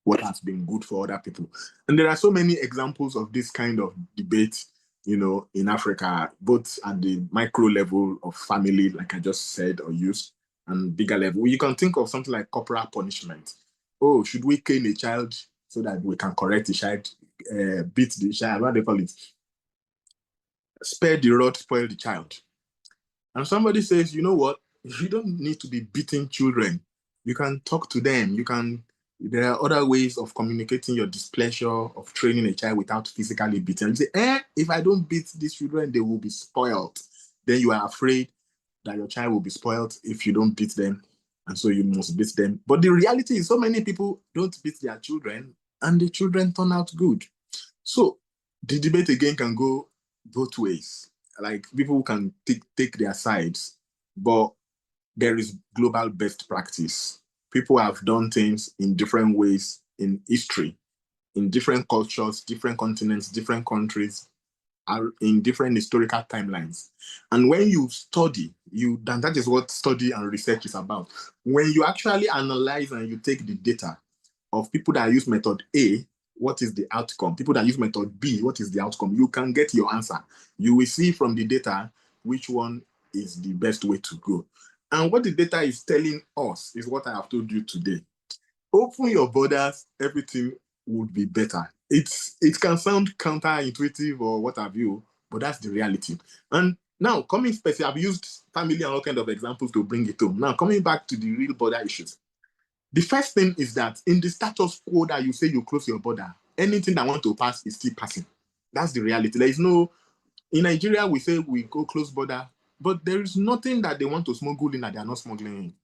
what has been good for other people? And there are so many examples of this kind of debate, in Africa, both at the micro level of family, like I just said or used, and bigger level. You can think of something like corporal punishment. Oh, should we cane a child so that we can correct the child, beat the child? What do they call it? Spare the rod, spoil the child. And somebody says, you know what? You don't need to be beating children. You can talk to them. There are other ways of communicating your displeasure, of training a child without physically beating. You say, if I don't beat these children, they will be spoiled. Then you are afraid that your child will be spoiled if you don't beat them. And so you must beat them. But the reality is so many people don't beat their children and the children turn out good. So the debate again can go both ways. Like people can take their sides, but there is global best practice. People have done things in different ways in history, in different cultures, different continents, different countries, are in different historical timelines. And when you study, then that is what study and research is about. When you actually analyze and you take the data of people that use method A, what is the outcome? People that use method B, what is the outcome? You can get your answer. You will see from the data which one is the best way to go. And what the data is telling us is what I have told you today. Open your borders, everything would be better. It can sound counterintuitive or what have you, but that's the reality. And now, coming specific, I've used family and all kind of examples to bring it home. Now, coming back to the real border issues. The first thing is that in the status quo that you say you close your border, anything that want to pass is still passing. That's the reality. There is no, in Nigeria, we say we go close border, but there is nothing that they want to smuggle in that they are not smuggling in.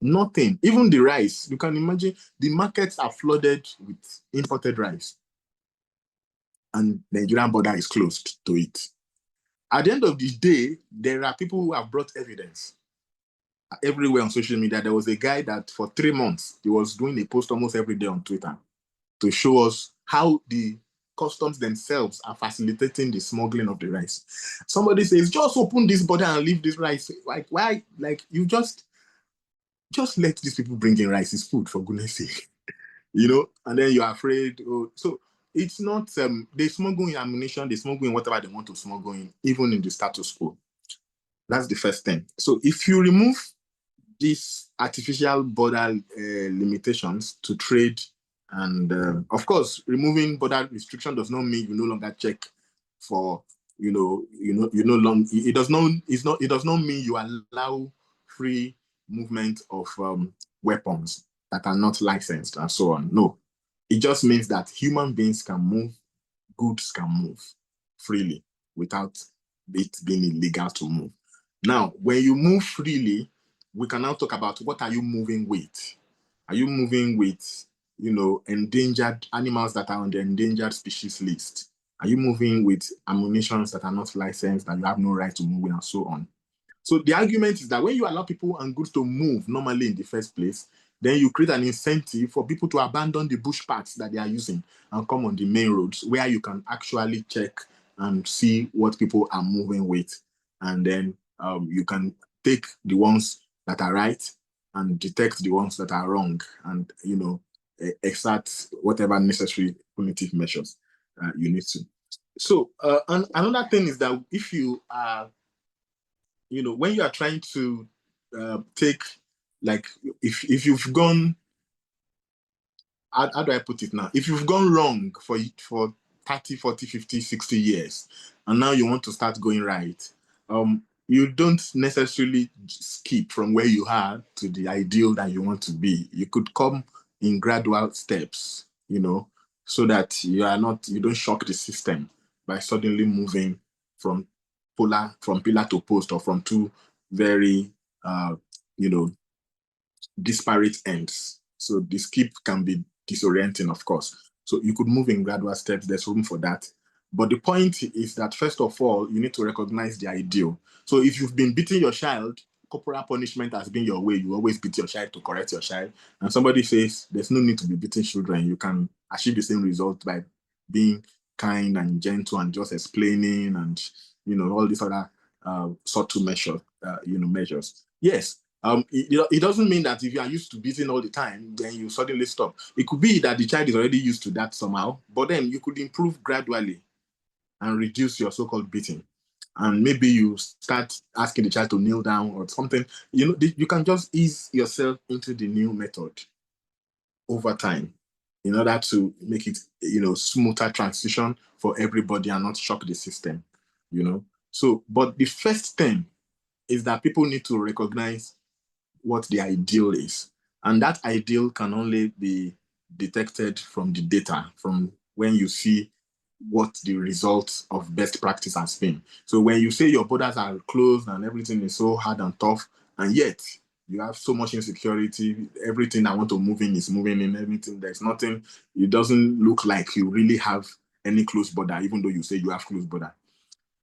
Nothing. Even the rice, you can imagine the markets are flooded with imported rice. And the Nigerian border is closed to it. At the end of the day, there are people who have brought evidence. Everywhere on social media, there was a guy that for 3 months, he was doing a post almost every day on Twitter to show us how the customs themselves are facilitating the smuggling of the rice. Somebody says, just open this border and leave this rice. Like, why? Like, you just just let these people bring in rice. It's food, for goodness sake. And then you're afraid. Oh, so it's not, they smuggle in ammunition, they smuggle in whatever they want to smuggle in, even in the status quo. That's the first thing. So if you remove these artificial border limitations to trade, and of course, removing border restriction does not mean you no longer check for, you no long. It does not. It's not. It does not mean you allow free movement of weapons that are not licensed and so on. No, it just means that human beings can move, goods can move freely without it being illegal to move. Now, when you move freely, we can now talk about what are you moving with? Are you moving with, endangered animals that are on the endangered species list? Are you moving with ammunitions that are not licensed, that you have no right to move with, and so on? So the argument is that when you allow people and goods to move normally in the first place, then you create an incentive for people to abandon the bush paths that they are using and come on the main roads where you can actually check and see what people are moving with. And then you can take the ones that are right and detect the ones that are wrong, and exert whatever necessary punitive measures you need to. So and another thing is that if you are, when you are trying to take, like, if you've gone, how do I put it now? If you've gone wrong for 30, 40, 50, 60 years, and now you want to start going right, you don't necessarily skip from where you are to the ideal that you want to be. You could come in gradual steps, so that you don't shock the system by suddenly moving from from pillar to post, or from two very, you know, disparate ends. So the skip can be disorienting, of course. So you could move in gradual steps. There's room for that. But the point is that, first of all, you need to recognize the ideal. So if you've been beating your child, corporal punishment has been your way. You always beat your child to correct your child. And somebody says there's no need to be beating children. You can achieve the same result by being kind and gentle and just explaining, and all these other subtle measures. Yes, it doesn't mean that if you are used to beating all the time, then you suddenly stop. It could be that the child is already used to that somehow, but then you could improve gradually and reduce your so-called beating. And maybe you start asking the child to kneel down or something. You can just ease yourself into the new method over time in order to make it, smoother transition for everybody and not shock the system. So, but the first thing is that people need to recognize what the ideal is. And that ideal can only be detected from the data, from when you see what the results of best practice has been. So when you say your borders are closed and everything is so hard and tough, and yet you have so much insecurity, everything I want to move in is moving in, everything, there's nothing, it doesn't look like you really have any close border, even though you say you have close border.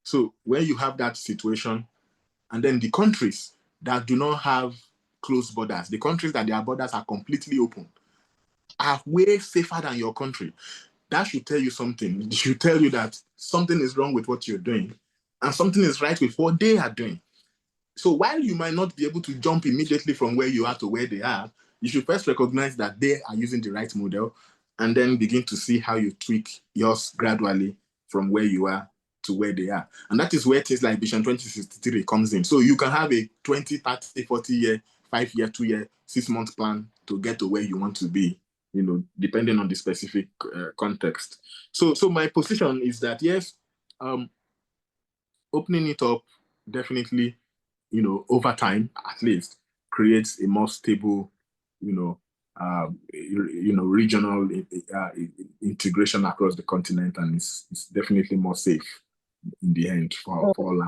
So when you have that situation, and then the countries that do not have closed borders, the countries that their borders are completely open, are way safer than your country. That should tell you something. It should tell you that something is wrong with what you're doing and something is right with what they are doing. So while you might not be able to jump immediately from where you are to where they are, you should first recognize that they are using the right model, and then begin to see how you tweak yours gradually from where you are to where they are. And that is where things like Vision 2063 comes in. So you can have a 20, 30, 40 year, 5 year, 2 year, 6 month plan to get to where you want to be, depending on the specific context. So my position is that, yes, opening it up definitely, over time, at least, creates a more stable, regional integration across the continent, and it's definitely more safe in the end for all.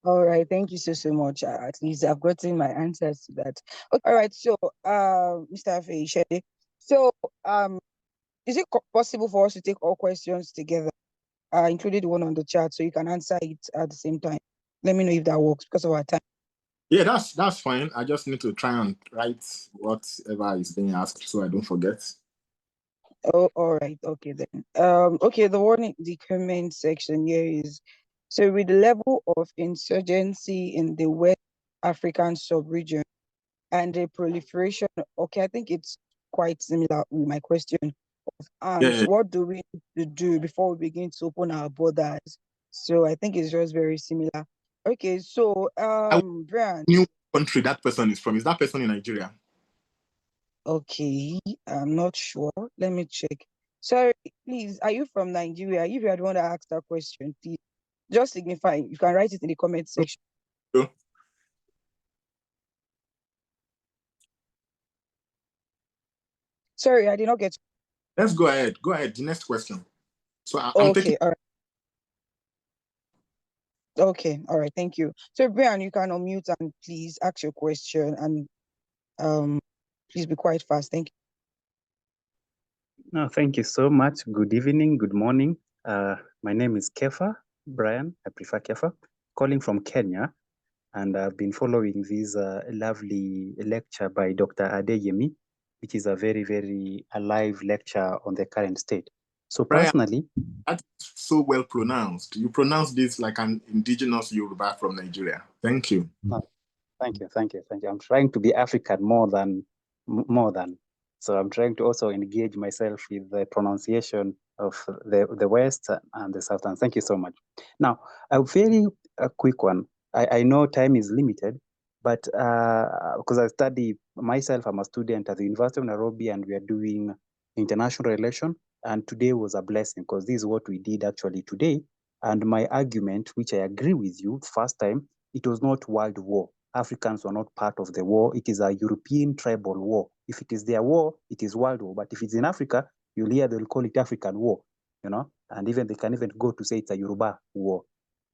All right, thank you so much. At least I've gotten my answers to that. Okay, all right, so Mr. Feishede, so is it possible for us to take all questions together, including the one on the chat, so you can answer it at the same time? Let me know if that works because of our time. Yeah, that's fine. I just need to try and write whatever is being asked so I don't forget. Oh, all right, okay then. Okay, the one in the comment section here is, so with the level of insurgency in the West African sub-region, and the proliferation. Okay, I think it's quite similar with my question of arms. Yeah. What do we need to do before we begin to open our borders? So I think it's just very similar. Okay, so I Brian. knew country that person is from. Is that person in Nigeria? Okay, I'm not sure. Let me check. Sorry, please, are you from Nigeria? If you are the one that asked that question, please just signify. You can write it in the comment section. No. Sorry, I did not get. Let's go ahead. Go ahead. The next question. So I'm taking. Okay, all right. Okay, all right. Thank you. So, Brian, you can unmute and please ask your question and um, please be quite fast. Thank you. No, thank you so much. Good evening, good morning. My name is Kefa Brian. I prefer Kefa, calling from Kenya, and I've been following this lovely lecture by Dr. Adeyemi, which is a very, very alive lecture on the current state. So Brian, personally, that's so well pronounced. You pronounce this like an indigenous Yoruba from Nigeria. Thank you. thank you, thank you, thank you. I'm trying to be African more than. So I'm trying to also engage myself with the pronunciation of the West and the South. And thank you so much. Now, a very quick one. I know time is limited, but because I study myself, I'm a student at the University of Nairobi, and we are doing international relation. And today was a blessing because this is what we did actually today. And my argument, which I agree with you, first time, it was not world war. Africans were not part of the war. It is a European tribal war. If it is their war, it is world war. But if it's in Africa, you'll hear they'll call it African war, and even they can even go to say it's a Yoruba war.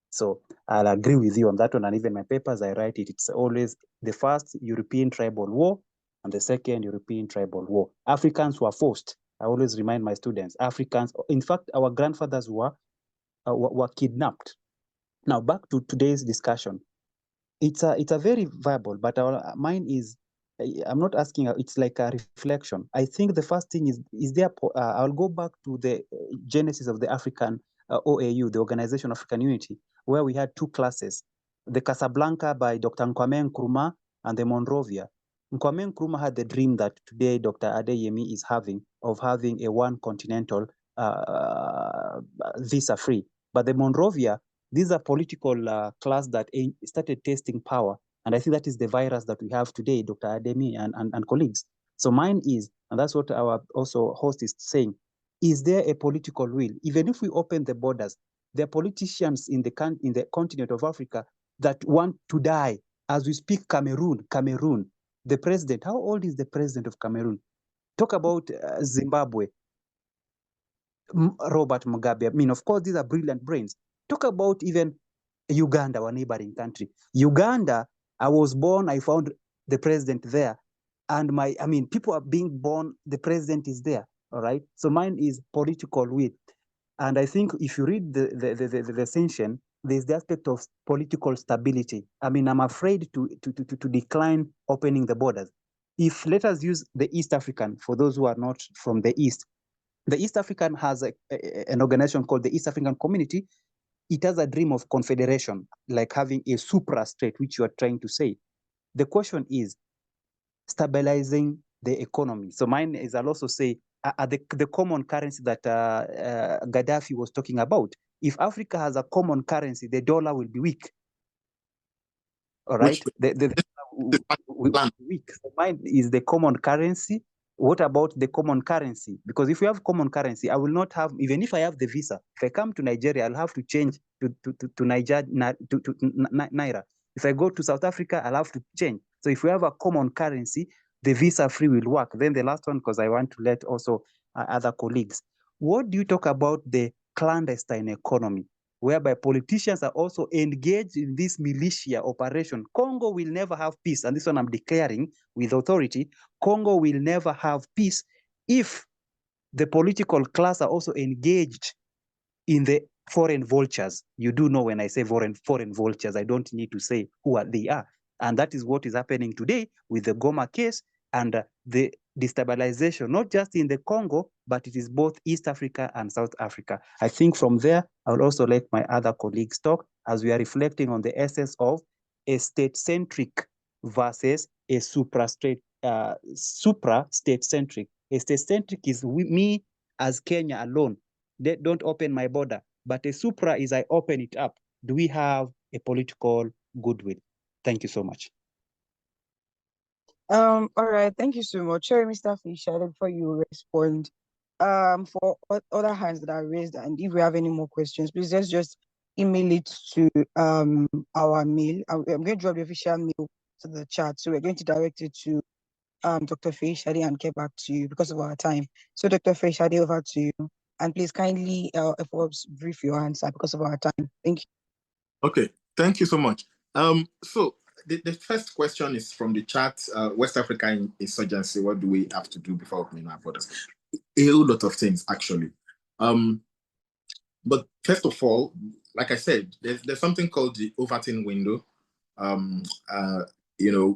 So I'll agree with you on that one. And even my papers, I write it. It's always the first European tribal war and the second European tribal war. Africans were forced. I always remind my students, Africans, in fact, our grandfathers were kidnapped. Now, back to today's discussion. It's a very viable, but mine is, I'm not asking, it's like a reflection. I think the first thing is there, I'll go back to the genesis of the African OAU, the Organization of African Unity, where we had two classes, the Casablanca by Dr. Kwame Nkrumah and the Monrovia. Kwame Nkrumah had the dream that today Dr. Adeyemi is having, of having a one continental visa-free. But the Monrovia, these are political class that started tasting power. And I think that is the virus that we have today, Dr. Adeyemi and colleagues. So mine is, and that's what our also host is saying, is there a political will? Even if we open the borders, there are politicians in the continent of Africa that want to die. As we speak, Cameroon, the president, how old is the president of Cameroon? Talk about Zimbabwe, Robert Mugabe. I mean, of course, these are brilliant brains. Talk about even Uganda, our neighboring country. Uganda, I was born, I found the president there. And people are being born, the president is there. All right. So mine is political will. And I think if you read the Ascension, there's the aspect of political stability. I mean, I'm afraid to decline opening the borders. If let us use the East African, for those who are not from the East, the East African has an organization called the East African Community. It has a dream of confederation, like having a supra state, which you are trying to say. The question is stabilizing the economy. So mine is, I'll also say, the common currency that Gaddafi was talking about. If Africa has a common currency, the dollar will be weak. All right? The weak. So mine is the common currency. What about the common currency? Because if we have common currency, I will not have, even if I have the visa, if I come to Nigeria, I'll have to change to Naira. If I go to South Africa, I'll have to change. So if we have a common currency, the visa free will work. Then the last one, because I want to let also other colleagues. What do you talk about the clandestine economy, whereby politicians are also engaged in this militia operation? Congo will never have peace. And this one I'm declaring with authority. Congo will never have peace if the political class are also engaged in the foreign vultures. You do know when I say foreign vultures, I don't need to say who they are. And that is what is happening today with the Goma case and the destabilization, not just in the Congo, but it is both East Africa and South Africa. I think from there, I will also let my other colleagues talk as we are reflecting on the essence of a state-centric versus a supra-state centric. A state-centric is me as Kenya alone. They don't open my border. But a supra is I open it up. Do we have a political goodwill? Thank you so much. All right, thank you so much. Sorry, Mr. Fisher, before you respond, for other hands that are raised, and if we have any more questions, please let's just email it to our mail. I'm going to drop the official mail to the chat. So we're going to direct it to Dr. Feshade and get back to you because of our time. So Dr. Feshade, over to you. And please kindly if us brief your answer because of our time. Thank you. Okay, thank you so much. So the first question is from the chat. West Africa insurgency, what do we have to do before opening our borders? A whole lot of things, actually. But first of all, like I said, there's something called the Overton window,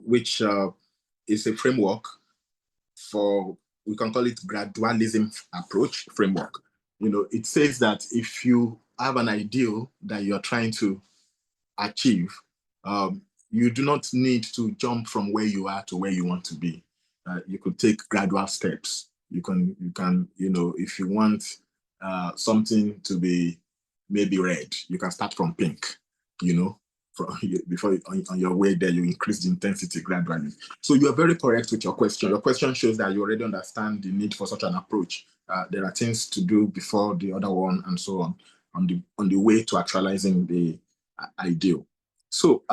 which is a framework for, we can call it gradualism approach framework. It says that if you have an ideal that you're trying to achieve, you do not need to jump from where you are to where you want to be. You could take gradual steps. You can, if you want something to be maybe red, you can start from pink, before on your way there, you increase the intensity gradually. So you are very correct with your question. Your question shows that you already understand the need for such an approach. There are things to do before the other one and so on the way to actualizing the ideal. So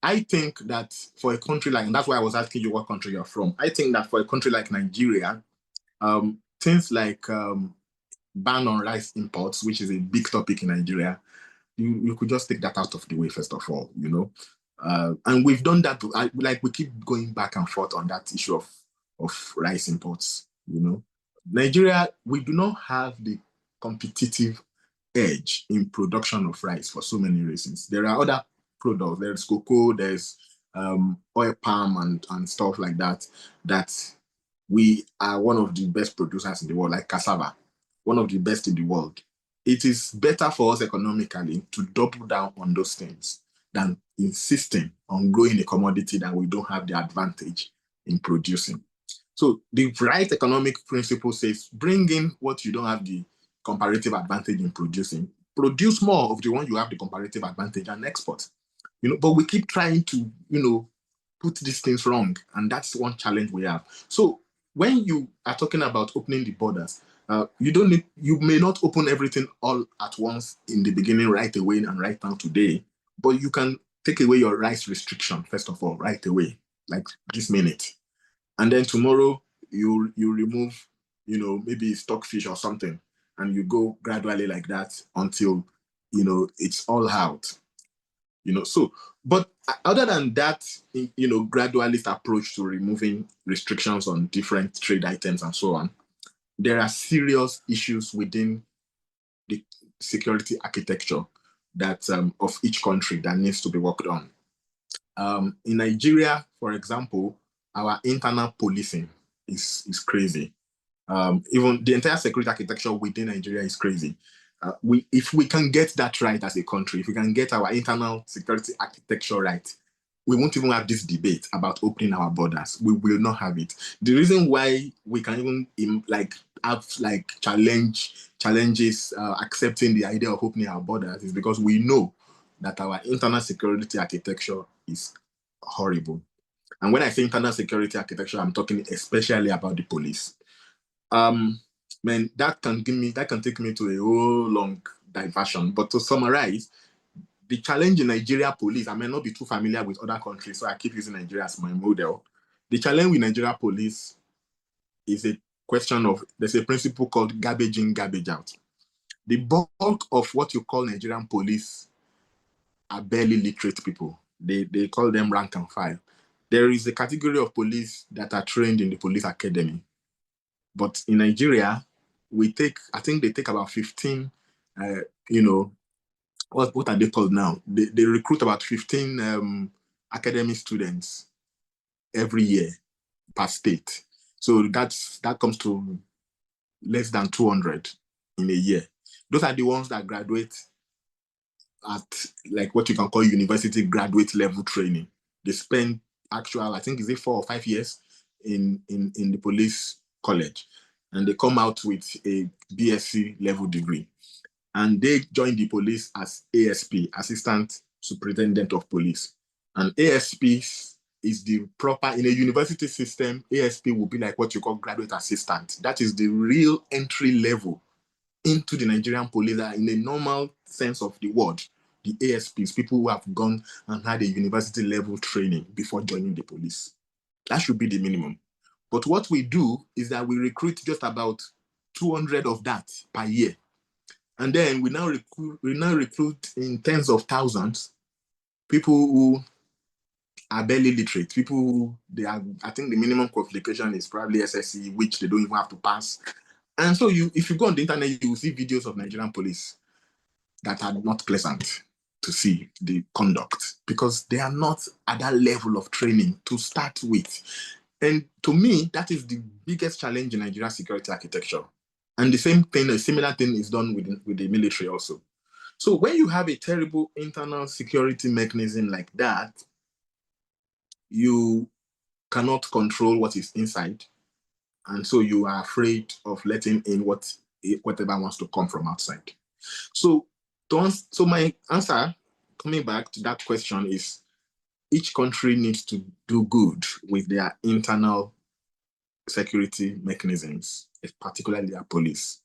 I think that for a country like, and that's why I was asking you what country you're from. I think that for a country like Nigeria, things like ban on rice imports, which is a big topic in Nigeria, you could just take that out of the way, first of all, and we've done that. We keep going back and forth on that issue of rice imports. Nigeria, we do not have the competitive edge in production of rice for so many reasons. There are other products. There's cocoa, there's oil palm and stuff like that we are one of the best producers in the world, like cassava, one of the best in the world. It is better for us economically to double down on those things than insisting on growing a commodity that we don't have the advantage in producing. So the right economic principle says, bring in what you don't have the comparative advantage in producing, produce more of the one you have the comparative advantage and export. But we keep trying to, put these things wrong. And that's one challenge we have. So when you are talking about opening the borders, you may not open everything all at once in the beginning right away and right now today, but you can take away your rice restriction, first of all, right away, like this minute. And then tomorrow you remove, maybe stockfish or something, and you go gradually like that until, it's all out. So, but other than that, gradualist approach to removing restrictions on different trade items and so on, there are serious issues within the security architecture that of each country that needs to be worked on. In Nigeria, for example, our internal policing is crazy. Even the entire security architecture within Nigeria is crazy. If we can get that right as a country, if we can get our internal security architecture right, we won't even have this debate about opening our borders. We will not have it. The reason why we can even have challenges accepting the idea of opening our borders is because we know that our internal security architecture is horrible. And when I say internal security architecture, I'm talking especially about the police. That can take me to a whole long diversion. But to summarize, the challenge in Nigeria police, I may not be too familiar with other countries, so I keep using Nigeria as my model. The challenge with Nigeria police is a question of, there's a principle called garbage in, garbage out. The bulk of what you call Nigerian police are barely literate people. They call them rank and file. There is a category of police that are trained in the police academy. But in Nigeria, I think they take about 15, what are they called now? They recruit about 15 academy students every year per state. So that comes to less than 200 in a year. Those are the ones that graduate at like what you can call university graduate level training. They spend actual, I think, is it 4 or 5 years in the police college, and they come out with a BSc level degree, and they join the police as ASP, Assistant Superintendent of Police. And ASP is the proper, in a university system, ASP will be like what you call graduate assistant. That is the real entry level into the Nigerian police in a normal sense of the word. The ASPs, people who have gone and had a university level training before joining the police. That should be the minimum. But what we do is that we recruit just about 200 of that per year. And then we now recruit in tens of thousands people who are barely literate, people who I think the minimum qualification is probably SSC, which they don't even have to pass. And so if you go on the internet, you will see videos of Nigerian police that are not pleasant to see, the conduct, because they are not at that level of training to start with. And to me, that is the biggest challenge in Nigerian security architecture. And the same thing, a similar thing is done with the military also. So when you have a terrible internal security mechanism like that, you cannot control what is inside. And so you are afraid of letting in whatever wants to come from outside. So my answer, coming back to that question, is each country needs to do good with their internal security mechanisms, particularly their police.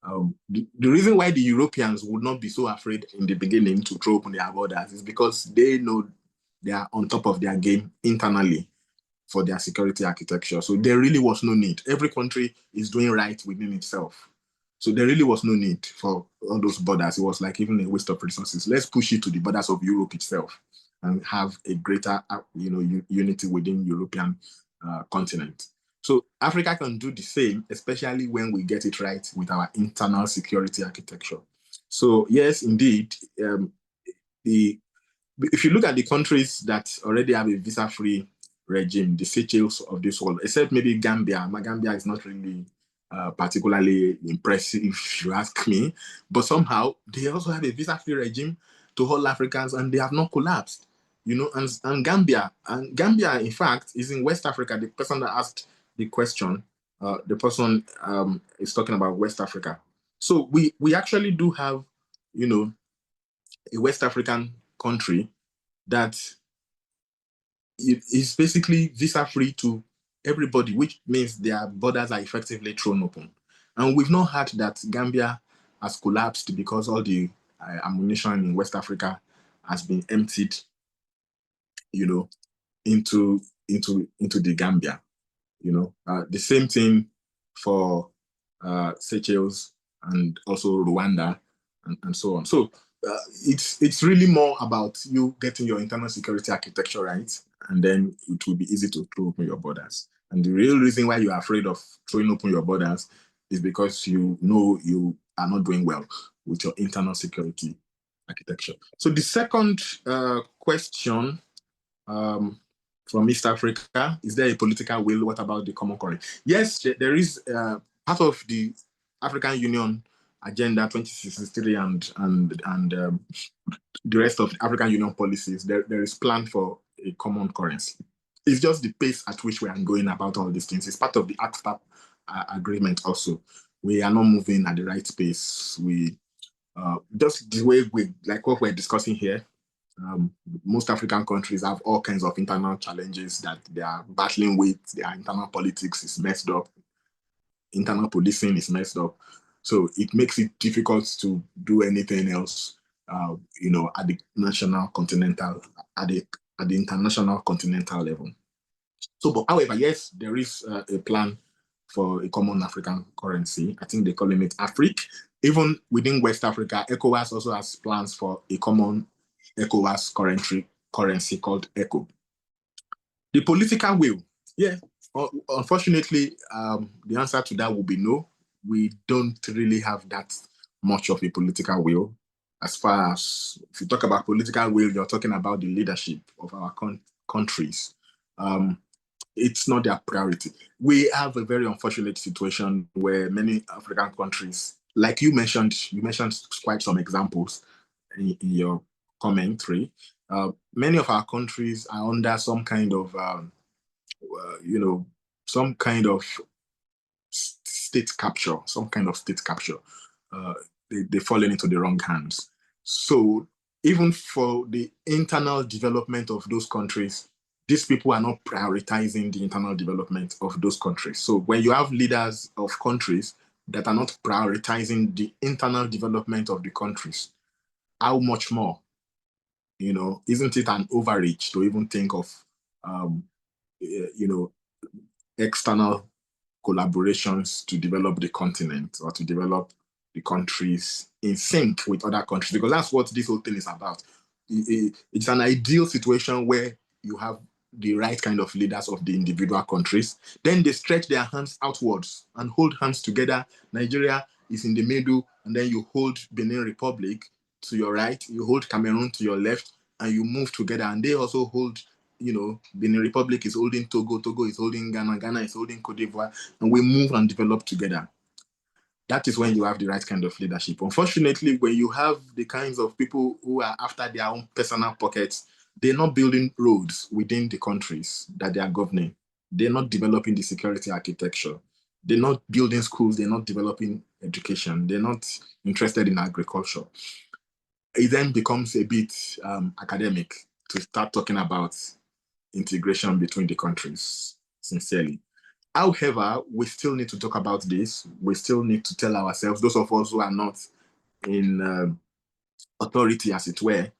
The reason why the Europeans would not be so afraid in the beginning to throw open their borders is because they know they are on top of their game internally for their security architecture. So there really was no need. Every country is doing right within itself. So there really was no need for all those borders. It was like even a waste of resources. Let's push it to the borders of Europe itself and have a greater, unity within European continent. So Africa can do the same, especially when we get it right with our internal security architecture. So yes, indeed, if you look at the countries that already have a visa-free regime, the Seychelles of this world, except maybe Gambia. Gambia is not really particularly impressive, if you ask me. But somehow they also have a visa-free regime to all Africans, and they have not collapsed. And Gambia, in fact, is in West Africa. The person that asked the question, the person is talking about West Africa. So we actually do have, a West African country that is basically visa-free to everybody, which means their borders are effectively thrown open. And we've not had that Gambia has collapsed because all the ammunition in West Africa has been emptied, into the Gambia. The same thing for Seychelles and also Rwanda and so on. So it's really more about you getting your internal security architecture right, and then it will be easy to throw open your borders. And the real reason why you are afraid of throwing open your borders is because you know you are not doing well with your internal security architecture. So the second question from East Africa, is there a political will? What about the common currency? Yes, there is part of the African Union Agenda 2063 and the rest of the African Union policies. There is plan for a common currency. It's just the pace at which we are going about all these things. It's part of the ACTA agreement also. We are not moving at the right pace. We just the way like what we're discussing here. Most African countries have all kinds of internal challenges that they are battling with. Their internal politics is messed up. Internal policing is messed up. So it makes it difficult to do anything else, at the national, continental, at the international, continental level. So, but however, yes, there is a plan for a common African currency. I think they're calling it Afrique. Even within West Africa, ECOWAS also has plans for a common ECOWAS currency called ECO. The political will, yeah. Unfortunately, the answer to that will be no. We don't really have that much of a political will. As far as, if you talk about political will, you're talking about the leadership of our countries. It's not their priority. We have a very unfortunate situation where many African countries, like you mentioned quite some examples in your commentary. Many of our countries are under some kind of, some kind of state capture, some kind of state capture. They fallen into the wrong hands. So even for the internal development of those countries, these people are not prioritizing the internal development of those countries. So when you have leaders of countries that are not prioritizing the internal development of the countries, how much more? Isn't it an overreach to even think of, external collaborations to develop the continent or to develop the countries in sync with other countries? Because that's what this whole thing is about. It's an ideal situation where you have the right kind of leaders of the individual countries. Then they stretch their hands outwards and hold hands together. Nigeria is in the middle, and then you hold Benin Republic to your right, you hold Cameroon to your left, and you move together. And they also hold, Benin Republic is holding Togo, Togo is holding Ghana, Ghana is holding Cote d'Ivoire, and we move and develop together. That is when you have the right kind of leadership. Unfortunately, when you have the kinds of people who are after their own personal pockets, they're not building roads within the countries that they are governing. They're not developing the security architecture. They're not building schools. They're not developing education. They're not interested in agriculture. It then becomes a bit academic to start talking about integration between the countries, sincerely. However, we still need to talk about this. We still need to tell ourselves, those of us who are not in authority, as it were,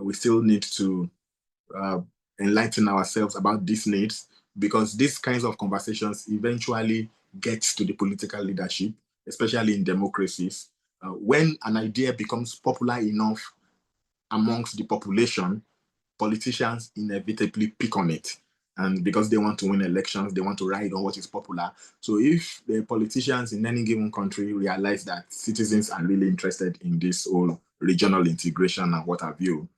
we still need to enlighten ourselves about these needs, because these kinds of conversations eventually get to the political leadership, especially in democracies. When an idea becomes popular enough amongst the population, politicians inevitably pick on it. And because they want to win elections, they want to ride on what is popular. So if the politicians in any given country realize that citizens are really interested in this whole regional integration and what have you,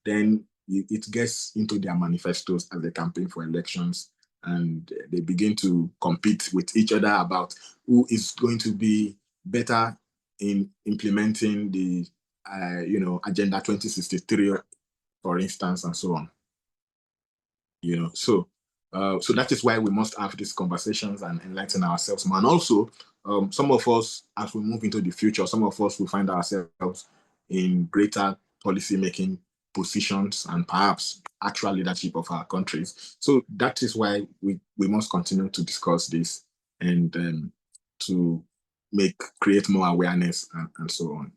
then it gets into their manifestos as they campaign for elections, and they begin to compete with each other about who is going to be better in implementing the Agenda 2063, for instance, and so on. So that is why we must have these conversations and enlighten ourselves more. And also, some of us, as we move into the future, some of us will find ourselves in greater policy making positions and perhaps actual leadership of our countries. So that is why we must continue to discuss this and to create more awareness and so on.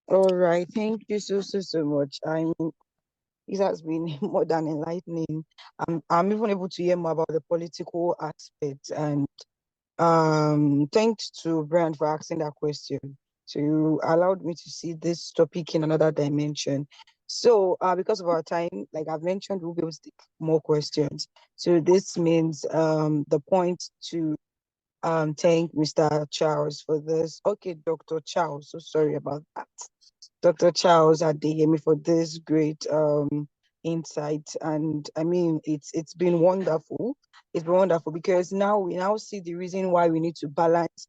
All right. Thank you so much. I mean, it has been more than enlightening. I'm even able to hear more about the political aspect. And thanks to Brian for asking that question. So you allowed me to see this topic in another dimension. So because of our time, like I've mentioned, we'll be able to take more questions. So this means the point to thank Mr. Charles for this. Okay, Dr. Charles, so sorry about that. Dr. Charles Adeyemi for this great insight. And I mean, it's been wonderful. It's been wonderful because now we now see the reason why we need to balance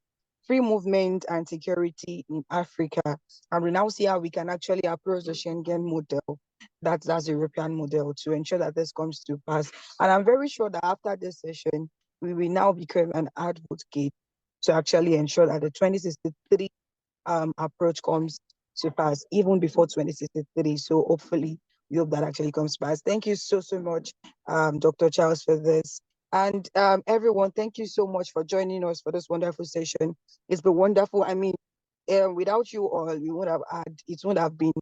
free movement and security in Africa. And we now see how we can actually approach the Schengen model, that's the European model, to ensure that this comes to pass. And I'm very sure that after this session, we will now become an advocate to actually ensure that the 2063 approach comes to pass even before 2063. So hopefully we hope that actually comes to pass. Thank you so much, Dr. Charles, for this. And everyone, thank you so much for joining us for this wonderful session. It's been wonderful. I mean, without you all, it would have been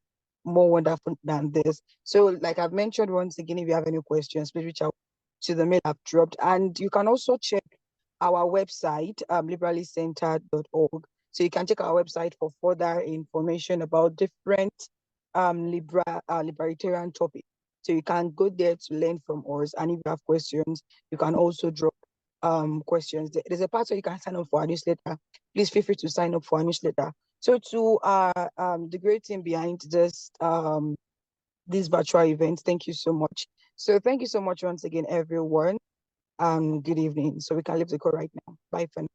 more wonderful than this. So like I've mentioned once again, if you have any questions, please reach out to the mail I've dropped. And you can also check our website, liberallycentered.org. So you can check our website for further information about different libertarian topics. So you can go there to learn from us. And if you have questions, you can also drop questions. There's a part where you can sign up for our newsletter. Please feel free to sign up for our newsletter. So to the great team behind this virtual event, thank you so much. So thank you so much once again, everyone. Good evening. So we can leave the call right now. Bye for now.